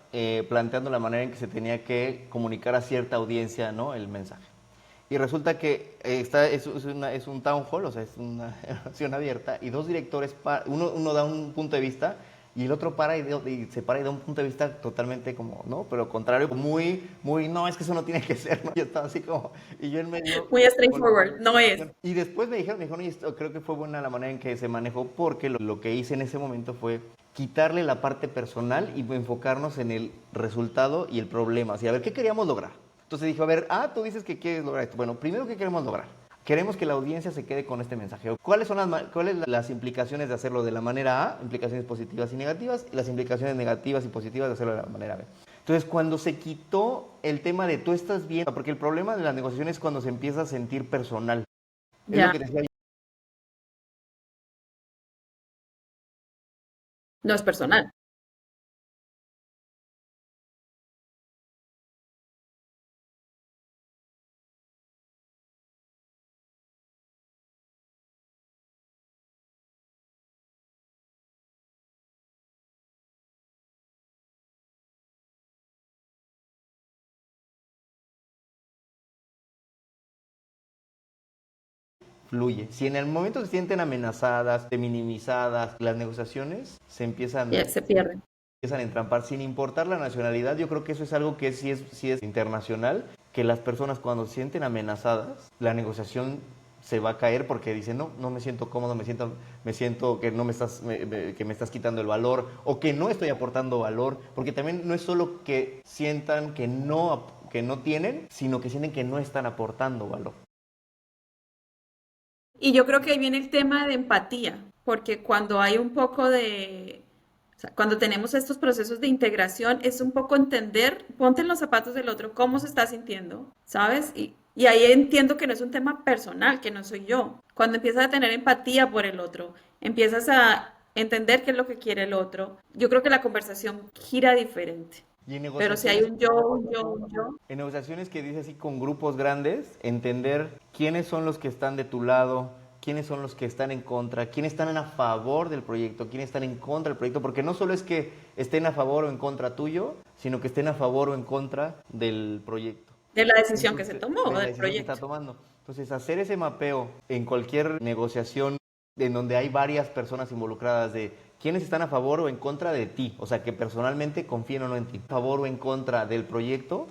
planteando la manera en que se tenía que comunicar a cierta audiencia, ¿no? El mensaje. Y resulta que es un town hall, o sea, es una acción abierta, y dos directores, uno da un punto de vista y el otro y se para y da un punto de vista totalmente como, ¿no? Pero contrario, muy, no, es que eso no tiene que ser, ¿no? Yo estaba así como, y yo en medio Muy con la straightforward, no es. explicación. Y después me dijeron, y esto creo que fue buena la manera en que se manejó, porque lo que hice en ese momento fue quitarle la parte personal y enfocarnos en el resultado y el problema. Así, a ver, ¿qué queríamos lograr? Entonces dijo, a ver, tú dices que quieres lograr esto. Bueno, primero, ¿qué queremos lograr? Queremos que la audiencia se quede con este mensaje. ¿Cuáles las implicaciones de hacerlo de la manera A? Implicaciones positivas y negativas. Y las implicaciones negativas y positivas de hacerlo de la manera B. Entonces, cuando se quitó el tema de tú estás bien, porque el problema de las negociaciones es cuando se empieza a sentir personal. Es lo Ya, que decía yo. no es personal. Fluye. Si en el momento se sienten amenazadas, minimizadas, las negociaciones se Ya, se pierden. empiezan a entrampar sin importar la nacionalidad. Yo creo que eso es algo que sí es internacional, que las personas cuando se sienten amenazadas, la negociación se va a caer porque dicen, no, no me siento cómodo, me siento que no me estás, que me estás quitando el valor o que no estoy aportando valor, porque también no es solo que sientan que no tienen, sino que sienten que no están aportando valor. Y yo creo que ahí viene el tema de empatía, porque cuando hay un poco o sea, cuando tenemos estos procesos de integración, es un poco entender, ponte en los zapatos del otro, cómo se está sintiendo, ¿sabes? Y ahí entiendo que no es un tema personal, que no soy yo. Cuando empiezas a tener empatía por el otro, empiezas a entender qué es lo que quiere el otro, yo creo que la conversación gira diferente. Y Pero si hay un yo, un yo, un yo, en negociaciones que dice así con grupos grandes, entender quiénes son los que están de tu lado, quiénes son los que están en contra, quiénes están a favor del proyecto, quiénes están en contra del proyecto, porque no solo es que estén a favor o en contra tuyo, sino que estén a favor o en contra del proyecto. de la decisión que se Entonces, tomó de la del decisión que está proyecto. tomando. Entonces, hacer ese mapeo en cualquier negociación en donde hay varias personas involucradas de quiénes están a favor o en contra de ti, o sea, que personalmente confíen o no en ti, a favor o en contra del proyecto,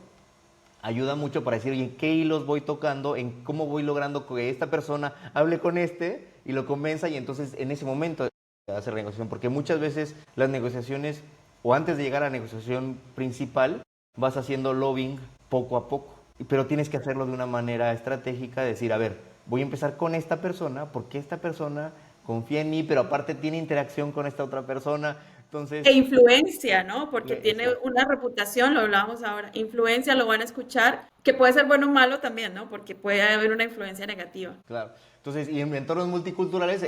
ayuda mucho para decir, oye, ¿en qué hilos voy tocando? ¿En cómo voy logrando que esta persona hable con este y lo convenza? Y entonces en ese momento hacer la negociación, porque muchas veces las negociaciones, o antes de llegar a la negociación principal, vas haciendo lobbying poco a poco, pero tienes que hacerlo de una manera estratégica, decir, a ver, voy a empezar con esta persona, porque esta persona confía en mí, pero aparte tiene interacción con esta otra persona, E Entonces, influencia, ¿no? Porque tiene exacto. una reputación, lo hablábamos ahora. Influencia, lo van a escuchar, que puede ser bueno o malo también, ¿no? Porque puede haber una influencia negativa. Claro. Entonces, y en entornos multiculturales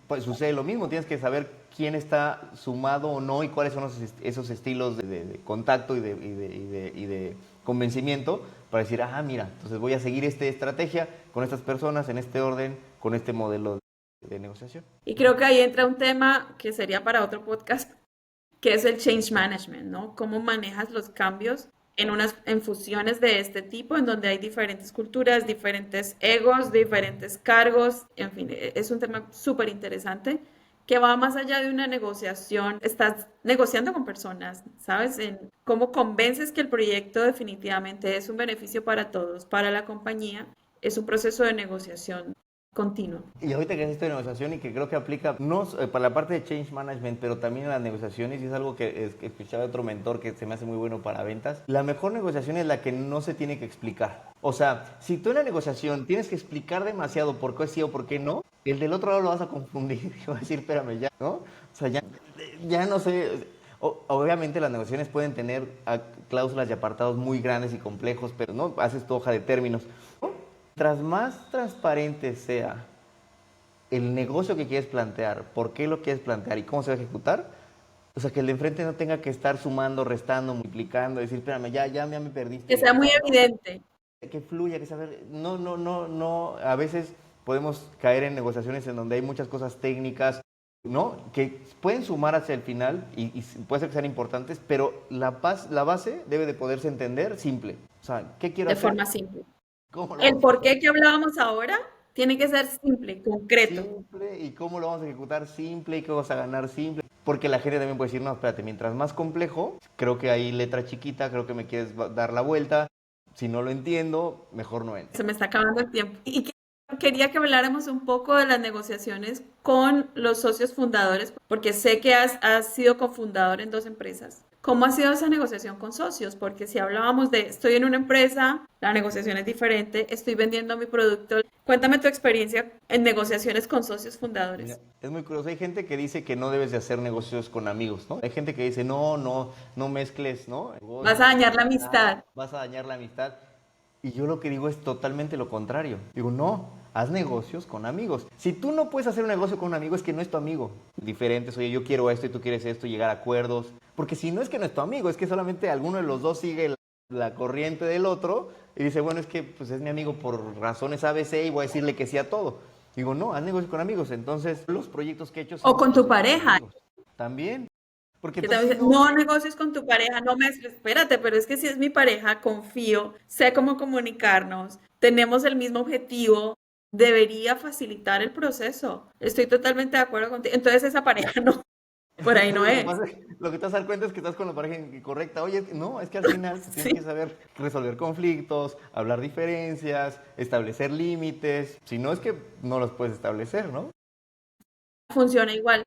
pues, sucede lo mismo. Tienes que saber quién está sumado o no y cuáles son esos estilos de contacto y de convencimiento para decir, ah, mira, entonces voy a seguir esta estrategia con estas personas, en este orden, con este modelo de negociación. Y creo que ahí entra un tema que sería para otro podcast, que es el change management, ¿no? Cómo manejas los cambios en fusiones de este tipo, en donde hay diferentes culturas, diferentes egos, diferentes cargos, en fin, es un tema súper interesante que va más allá de una negociación. Estás negociando con personas, ¿sabes? En cómo convences que el proyecto definitivamente es un beneficio para todos, para la compañía. Es un proceso de negociación continuo. Y ahorita que es esto de negociación y que creo que aplica no para la parte de change management, pero también en las negociaciones, y es algo que escuchaba de otro mentor que se me hace muy bueno para ventas, la mejor negociación es la que no se tiene que explicar. O sea, si tú en la negociación tienes que explicar demasiado por qué sí o por qué no, el del otro lado lo vas a confundir y va a decir, espérame ya, ¿no? O sea, ya no sé. Obviamente las negociaciones pueden tener cláusulas y apartados muy grandes y complejos, pero no haces tu hoja de términos. Tras más transparente sea el negocio que quieres plantear, por qué lo quieres plantear y cómo se va a ejecutar, o sea, que el de enfrente no tenga que estar sumando, restando, multiplicando, decir, espérame, ya me perdiste Que la sea muy idea, ¿no? evidente. Que fluya, que saber, no, a veces podemos caer en negociaciones en donde hay muchas cosas técnicas, ¿no? Que pueden sumar hacia el final y puede ser que sean importantes, pero la base debe de poderse entender simple. O sea, ¿qué quiero De hacer? forma simple. ¿Cómo lo El vamos a por hacer? qué que hablábamos ahora tiene que ser simple, concreto. Simple y cómo lo vamos a ejecutar simple y qué vas a ganar simple. Porque la gente también puede decir, no, espérate, mientras más complejo, creo que hay letra chiquita, creo que me quieres dar la vuelta. Si no lo entiendo, mejor no entro. Se me está acabando el tiempo. Quería que habláramos un poco de las negociaciones con los socios fundadores, porque sé que has sido cofundador en dos empresas. ¿Cómo ha sido esa negociación con socios? Porque si hablábamos de estoy en una empresa, la negociación es diferente, estoy vendiendo mi producto. Cuéntame tu experiencia en negociaciones con socios Mira, fundadores. es muy curioso. Hay gente que dice que no debes de hacer negocios con amigos, ¿no? Hay gente que dice, no mezcles, ¿no? Vas Negocios, a dañar la amistad. vas a dañar la amistad. Y yo lo que digo es totalmente lo contrario. Digo, no, haz negocios con amigos. Si tú no puedes hacer un negocio con un amigo, es que no es tu amigo. Diferentes, oye, yo quiero esto y tú quieres esto, llegar a acuerdos. Porque si no es que no es tu amigo, es que solamente alguno de los dos sigue la corriente del otro y dice, bueno, es que pues es mi amigo por razones ABC y voy a decirle que sí a todo. Digo, no, haz negocios con amigos. Entonces, los proyectos que he hecho O son con tu negocios con pareja. amigos. También. Porque Que entonces también si dice, no, no negocies con tu pareja, no mezcles. Espérate, pero es que si es mi pareja, confío, sé cómo comunicarnos, tenemos el mismo objetivo, debería facilitar el proceso. Estoy totalmente de acuerdo contigo. Entonces esa pareja no, por ahí no entonces es. lo que te vas a dar cuenta es que estás con la pareja incorrecta. Oye, no, es que al final tú tienes Sí, que saber resolver conflictos, hablar diferencias, establecer límites. Si no es que no los puedes establecer, ¿no? funciona igual.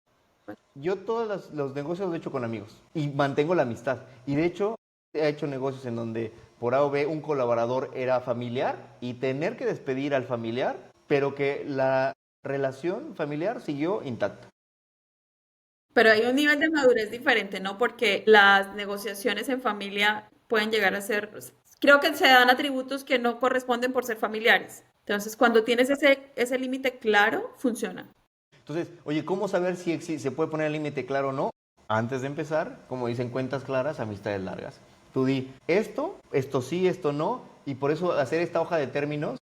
Yo todos los negocios los he hecho con amigos y mantengo la amistad. Y de hecho, he hecho negocios en donde por A o B un colaborador era familiar y tener que despedir al familiar, pero que la relación familiar siguió intacta. Pero hay un nivel de madurez diferente, ¿no? Porque las negociaciones en familia pueden llegar a ser, creo que se dan atributos que no corresponden por ser familiares. Entonces, cuando tienes ese límite claro, funciona. Entonces, oye, ¿cómo saber si se puede poner el límite claro o no? Antes de empezar, como dicen cuentas claras, amistades largas. Tú di esto sí, esto no, y por eso hacer esta hoja de términos,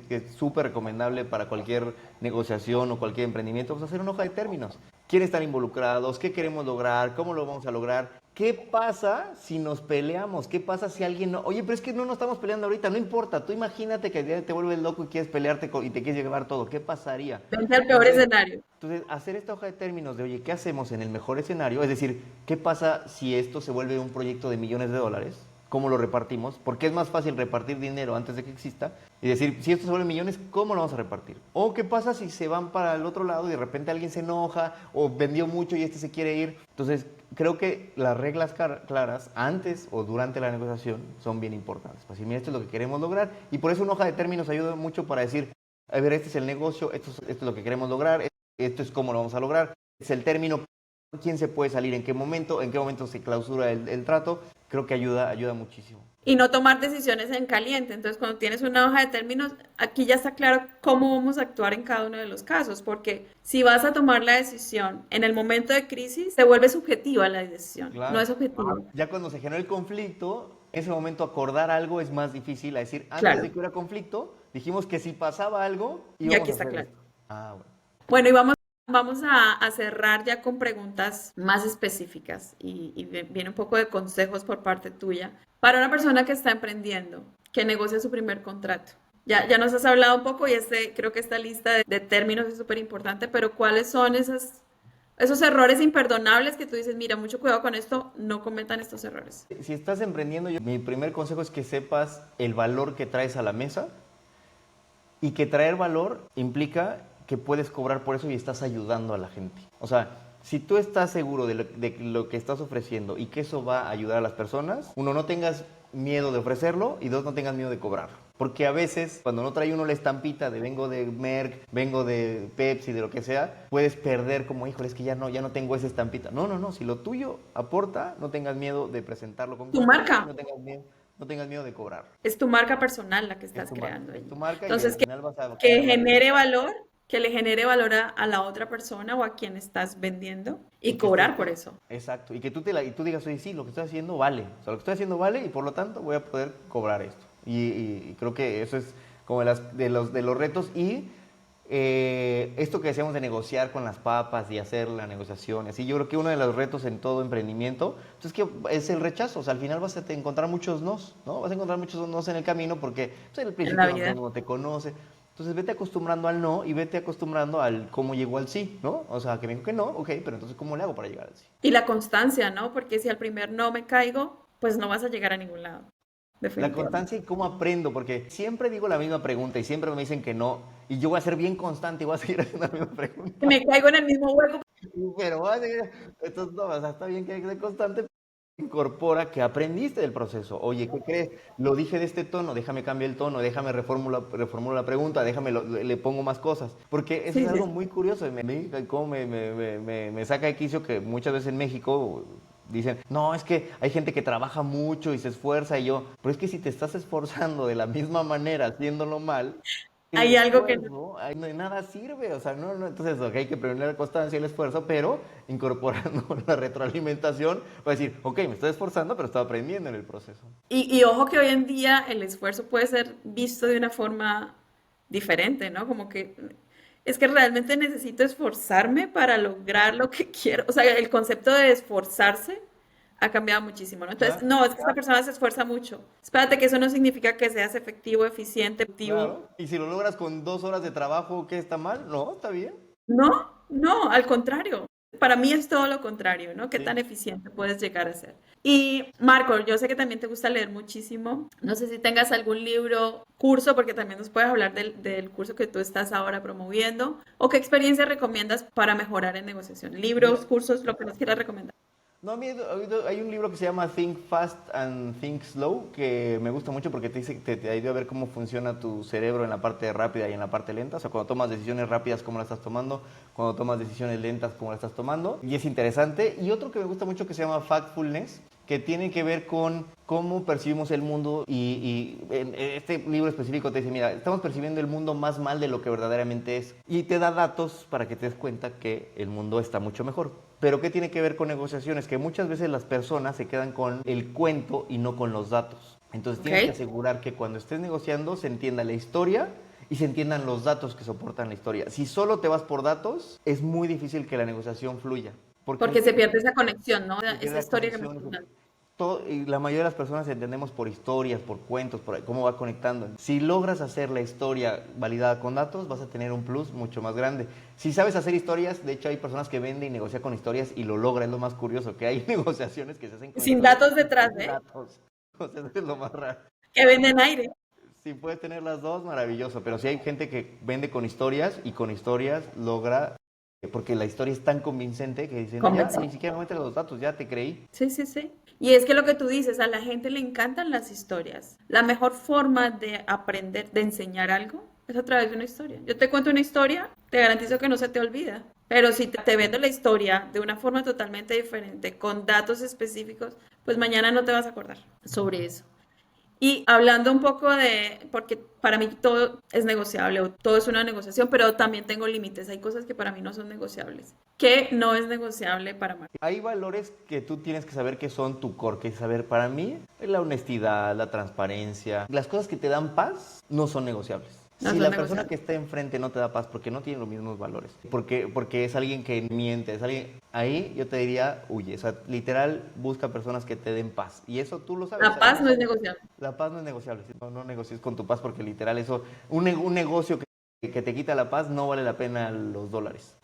que es súper recomendable para cualquier negociación o cualquier emprendimiento, pues hacer una hoja de términos. ¿Quiénes están involucrados? ¿Qué queremos lograr? ¿Cómo lo vamos a lograr? ¿Qué pasa si nos peleamos? ¿Qué pasa si alguien no? Oye, pero es que no nos estamos peleando ahorita, no importa. Tú imagínate que el día te vuelves loco y quieres pelearte y te quieres llevar todo. ¿Qué pasaría? Vente al peor Entonces, escenario. entonces, hacer esta hoja de términos de, oye, ¿qué hacemos en el mejor escenario? Es decir, ¿qué pasa si esto se vuelve un proyecto de millones de dólares? ¿Cómo lo repartimos? Porque es más fácil repartir dinero antes de que exista y decir, si esto se vuelve millones, ¿cómo lo vamos a repartir? O qué pasa si se van para el otro lado y de repente alguien se enoja o vendió mucho y este se quiere ir. Entonces, creo que las reglas claras antes o durante la negociación son bien importantes. Pues, mira, esto es lo que queremos lograr y por eso una hoja de términos ayuda mucho para decir, a ver, este es el negocio, esto es lo que queremos lograr, esto es cómo lo vamos a lograr, es el término quién se puede salir, en qué momento se clausura el trato, creo que ayuda muchísimo. Y no tomar decisiones en caliente. Entonces, cuando tienes una hoja de términos, aquí ya está claro cómo vamos a actuar en cada uno de los casos, porque si vas a tomar la decisión en el momento de crisis, se vuelve subjetiva la decisión, no Claro. es objetiva. Ya cuando se generó el conflicto, en ese momento acordar algo es más difícil. A decir, antes de Claro, que hubiera conflicto, dijimos que si pasaba algo, y íbamos aquí a está hacer claro. esto. Ah, bueno. Bueno, y vamos a cerrar ya con preguntas más específicas y viene un poco de consejos por parte tuya para una persona que está emprendiendo, que negocia su primer contrato. Ya nos has hablado un poco y creo que esta lista de términos es súper importante, pero ¿cuáles son esos errores imperdonables que tú dices, mira, mucho cuidado con esto, no cometan estos errores? Si estás emprendiendo, mi primer consejo es que sepas el valor que traes a la mesa y que traer valor implica que puedes cobrar por eso y estás ayudando a la gente. O sea, si tú estás seguro de lo que estás ofreciendo y que eso va a ayudar a las personas, uno, no tengas miedo de ofrecerlo y dos, no tengas miedo de cobrar. Porque a veces, cuando no trae uno la estampita de vengo de Merck, vengo de Pepsi, de lo que sea, puedes perder como, híjole, es que ya no tengo esa estampita. No, no, no, si lo tuyo aporta, no tengas miedo de presentarlo con Tu contexto y marca, no tengas miedo de cobrar. es tu marca personal la que estás creando Es ahí. tu marca y al Entonces, final vas a que ganar la genere reputación. valor, que le genere valor a la otra persona o a quien estás vendiendo Y y que estés, cobrar por eso. exacto, y que tú digas, oye, sí, lo que estoy haciendo vale. O sea, lo que estoy haciendo vale y por lo tanto voy a poder cobrar esto. Y creo que eso es como de los retos. Y esto que decíamos de negociar con las papas y hacer la negociación, así, yo creo que uno de los retos en todo emprendimiento pues, es el rechazo. O sea, al final vas a encontrar muchos nos, ¿no? Vas a encontrar muchos nos en el camino porque pues, en el En la principio vida. no te conoce. Entonces vete acostumbrando al no y vete acostumbrando al cómo llegó al sí, ¿no? O sea, que me dijo que no, ok, pero entonces ¿cómo le hago para llegar al sí? Y la constancia, ¿no? Porque si al primer no me caigo, pues no vas a llegar a ningún lado, La definitivamente. constancia y cómo aprendo, porque siempre digo la misma pregunta y siempre me dicen que no, y yo voy a ser bien constante y voy a seguir haciendo la misma Que pregunta, me caigo en el mismo hueco. pero voy a seguir, entonces no, o sea, está bien que hay que ser constante, incorpora que aprendiste del proceso. Oye, ¿qué crees? Lo dije de este tono, déjame cambiar el tono, déjame reformulo la pregunta, déjame le pongo más cosas. Porque eso es Sí, sí, algo sí. muy curioso. Cómo me saca de quicio que muchas veces en México dicen, no, es que hay gente que trabaja mucho y se esfuerza y yo, pero es que si te estás esforzando de la misma manera haciéndolo mal, el Hay algo que no. esfuerzo, ahí no de nada sirve, o sea, no, entonces ok, hay que premiar la constancia y el esfuerzo, pero incorporando la retroalimentación, va a decir, ok, me estoy esforzando, pero estoy aprendiendo en el proceso. Y ojo que hoy en día el esfuerzo puede ser visto de una forma diferente, ¿no? Como que es que realmente necesito esforzarme para lograr lo que quiero. O sea, el concepto de esforzarse ha cambiado muchísimo, ¿no? Entonces, Claro, no, es que esta persona se esfuerza mucho. Espérate, que eso no significa que seas efectivo, eficiente, efectivo. claro. Y si lo logras con 2 horas de trabajo, ¿qué está mal? No, está bien. No, no, al contrario. Para mí es todo lo contrario, ¿no? ¿Qué tan Sí. eficiente puedes llegar a ser? Y Marco, yo sé que también te gusta leer muchísimo. No sé si tengas algún libro, curso, porque también nos puedes hablar del curso que tú estás ahora promoviendo, o qué experiencia recomiendas para mejorar en negociación. Mira, Libros, cursos, lo que nos quieras recomendar. no, a mí hay un libro que se llama Think Fast and Think Slow que me gusta mucho porque te ayuda a ver cómo funciona tu cerebro en la parte rápida y en la parte lenta. O sea, cuando tomas decisiones rápidas, cómo las estás tomando, cuando tomas decisiones lentas, cómo las estás tomando. Y es interesante. Y otro que me gusta mucho que se llama Factfulness, que tiene que ver con cómo percibimos el mundo y en este libro específico te dice, mira, estamos percibiendo el mundo más mal de lo que verdaderamente es y te da datos para que te des cuenta que el mundo está mucho mejor. Pero ¿qué tiene que ver con negociaciones? Que muchas veces las personas se quedan con el cuento y no con los datos. Entonces ¿Ok? tienes que asegurar que cuando estés negociando se entienda la historia y se entiendan los datos que soportan la historia. Si solo te vas por datos, es muy difícil que la negociación fluya. Porque Porque se pierde esa conexión, ¿no? se pierde Esa la historia que me estás conexión. dando. Y la mayoría de las personas entendemos por historias, por cuentos, por cómo va conectando. Si logras hacer la historia validada con datos, vas a tener un plus mucho más grande. Si sabes hacer historias, de hecho hay personas que venden y negocian con historias y lo logran, es lo más curioso, que hay negociaciones que se hacen con Sin historias datos y detrás, sin ¿eh? datos. O sea, eso es lo más raro. Que venden aire. Si puedes tener las dos, maravilloso, pero si hay gente que vende con historias y con historias logra, porque la historia es tan convincente que dicen, ya, Convencer. ni siquiera me metes los datos, ya te creí. Sí, sí, sí. Y es que lo que tú dices, a la gente le encantan las historias. La mejor forma de aprender, de enseñar algo, es a través de una historia. Yo te cuento una historia, te garantizo que no se te olvida. Pero si te vendo la historia de una forma totalmente diferente, con datos específicos, pues mañana no te vas a acordar sobre eso. Y hablando un poco de, porque para mí todo es negociable, o todo es una negociación, pero también tengo límites. Hay cosas que para mí no son negociables. ¿Qué no es negociable para Marco? Hay valores que tú tienes que saber que son tu core, que es saber, para mí, la honestidad, la transparencia, las cosas que te dan paz no son negociables. No Si son la persona que negociables. está enfrente no te da paz porque no tiene los mismos valores, porque es alguien que miente, es alguien, ahí yo te diría, huye, o sea, literal, busca personas que te den paz. Y eso tú lo sabes, o La sea, y paz no es eso, negociable. la paz no es negociable, ¿sí? No, no negocies con tu paz porque literal eso, un negocio que te quita la paz no vale la pena los dólares.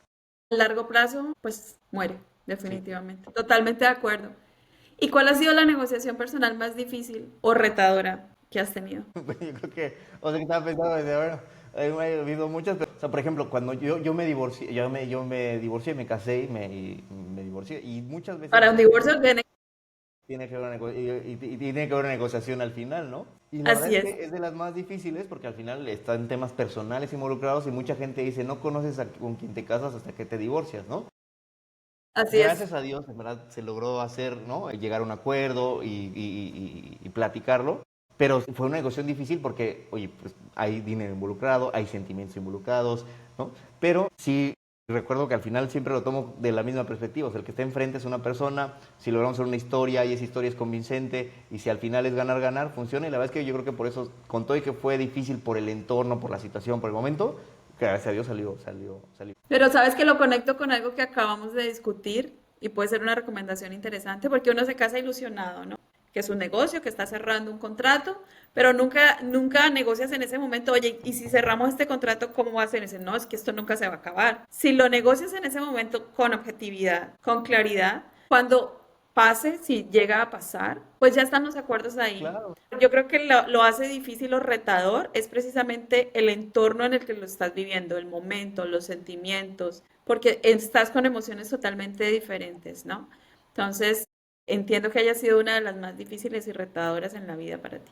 A largo plazo, pues muere, Sí. definitivamente. Totalmente de acuerdo. ¿Y cuál ha sido la negociación personal más difícil o retadora que has tenido? Pues yo creo que, o sea, que estaba pensando, decía, bueno, me he habido muchas, pero, o sea, por ejemplo, cuando yo me divorcié, yo me divorcié, me casé y me divorcié, y muchas veces Para un divorcio tiene... tiene que haber y tiene que haber una negociación al final, ¿no? Y la verdad Así es es, que es de las más difíciles porque al final están temas personales involucrados y mucha gente dice, no conoces con quien te casas hasta que te divorcias, ¿no? así es. Gracias a Dios, en verdad, se logró hacer, ¿no? Llegar a un acuerdo y platicarlo, pero fue una negociación difícil porque, oye, pues hay dinero involucrado, hay sentimientos involucrados, ¿no? Pero sí recuerdo que al final siempre lo tomo de la misma perspectiva, o sea, el que está enfrente es una persona, si logramos hacer una historia y esa historia es convincente y si al final es ganar, ganar, funciona y la verdad es que yo creo que por eso, con todo y que fue difícil por el entorno, por la situación, por el momento, gracias a Dios salió. Pero sabes que lo conecto con algo que acabamos de discutir y puede ser una recomendación interesante porque uno se casa ilusionado, ¿no? Que es un negocio, que está cerrando un contrato, pero nunca negocias en ese momento, oye, y si cerramos este contrato, ¿cómo va a ser ese? No, es que esto nunca se va a acabar. Si lo negocias en ese momento con objetividad, con claridad, cuando pase, si llega a pasar, pues ya están los acuerdos ahí. Claro. Yo creo que lo hace difícil o retador es precisamente el entorno en el que lo estás viviendo, el momento, los sentimientos, porque estás con emociones totalmente diferentes, ¿no? Entonces, entiendo que haya sido una de las más difíciles y retadoras en la vida para ti.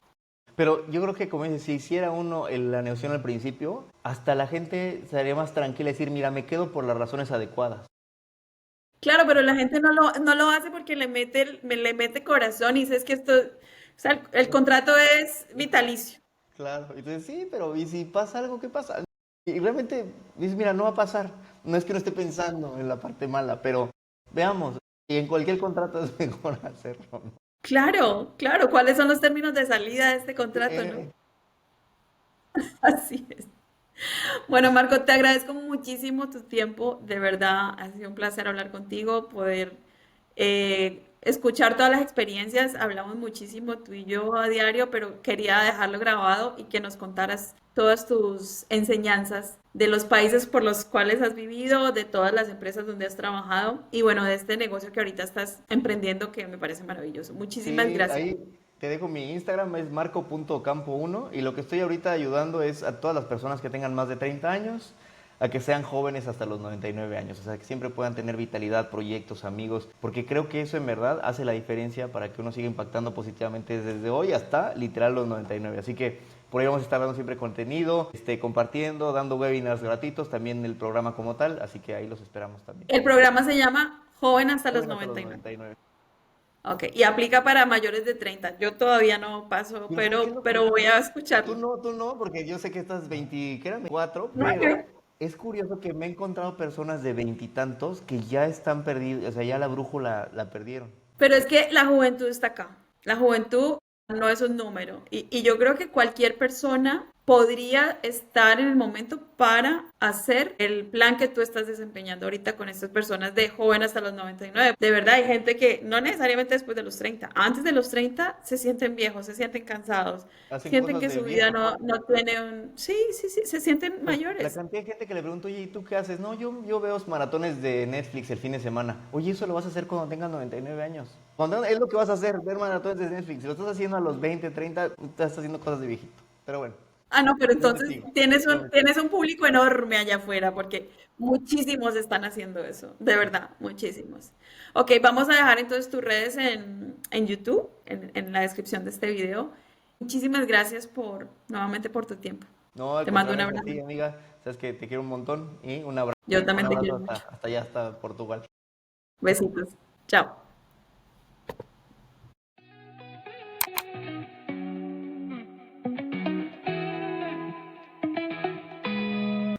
Pero yo creo que, como dices, si hiciera uno la negociación al principio, hasta la gente estaría más tranquila y decir, mira, me quedo por las razones adecuadas. Claro, pero la gente no lo hace porque le mete corazón y dice es que esto, o sea, el contrato es vitalicio. Claro, entonces sí, pero ¿y si pasa algo, qué pasa? Y realmente dices, mira, no va a pasar. No es que no esté pensando en la parte mala, pero veamos, y en cualquier contrato es mejor hacerlo, ¿no? Claro, claro, ¿cuáles son los términos de salida de este contrato, no? Eh, Así es. Bueno, Marco, te agradezco muchísimo tu tiempo. De verdad, ha sido un placer hablar contigo, poder escuchar todas las experiencias. Hablamos muchísimo tú y yo a diario, pero quería dejarlo grabado y que nos contaras todas tus enseñanzas de los países por los cuales has vivido, de todas las empresas donde has trabajado y bueno, de este negocio que ahorita estás emprendiendo que me parece maravilloso. Muchísimas sí, gracias. ahí te dejo mi Instagram, es marco.campo1 y lo que estoy ahorita ayudando es a todas las personas que tengan más de 30 años a que sean jóvenes hasta los 99 años, o sea, que siempre puedan tener vitalidad, proyectos, amigos, porque creo que eso en verdad hace la diferencia para que uno siga impactando positivamente desde hoy hasta literal los 99. Así que por ahí vamos a estar dando siempre contenido, compartiendo, dando webinars gratuitos, también el programa como tal, así que ahí los esperamos también. El programa se llama Joven hasta los Joven hasta los 99. 99. Ok, y aplica para mayores de 30. Yo todavía no paso, Pero ¿sabes qué es pero, lo pero voy a curioso? escucharlo. Tú no, porque yo sé que estás 20, ¿qué eran? 24, No, pero es curioso que me he encontrado personas de veintitantos que ya están perdidos, o sea, ya la brújula la perdieron. pero es que la juventud está acá. La juventud no es un número. Y yo creo que cualquier persona podría estar en el momento para hacer el plan que tú estás desempeñando ahorita con estas personas de joven hasta los 99. De verdad, hay gente que no necesariamente después de los 30, antes de los 30 se sienten viejos, se sienten cansados, Hacen sienten cosas que de su vida viejos. no tiene un... Sí, sí, sí, se sienten La mayores. cantidad de gente que le pregunto, oye, ¿y tú qué haces? No, yo veo maratones de Netflix el fin de semana. Oye, eso lo vas a hacer cuando tengas 99 años. Es lo que vas a hacer, ver maratones de Netflix. Si lo estás haciendo a los 20, 30, estás haciendo cosas de viejito. Pero bueno, Ah, no, pero yo entonces investigo. tienes Yo un, investigo. tienes un público enorme allá afuera porque muchísimos están haciendo eso, de verdad, muchísimos. Ok, vamos a dejar entonces tus redes en YouTube, en la descripción de este video. Muchísimas gracias nuevamente por tu tiempo. No, al Te mando un contrario, a abrazo. ti, amiga. Sabes que te quiero un montón y un Yo un también te abrazo quiero mucho. hasta allá, hasta Portugal. Besitos. Chao.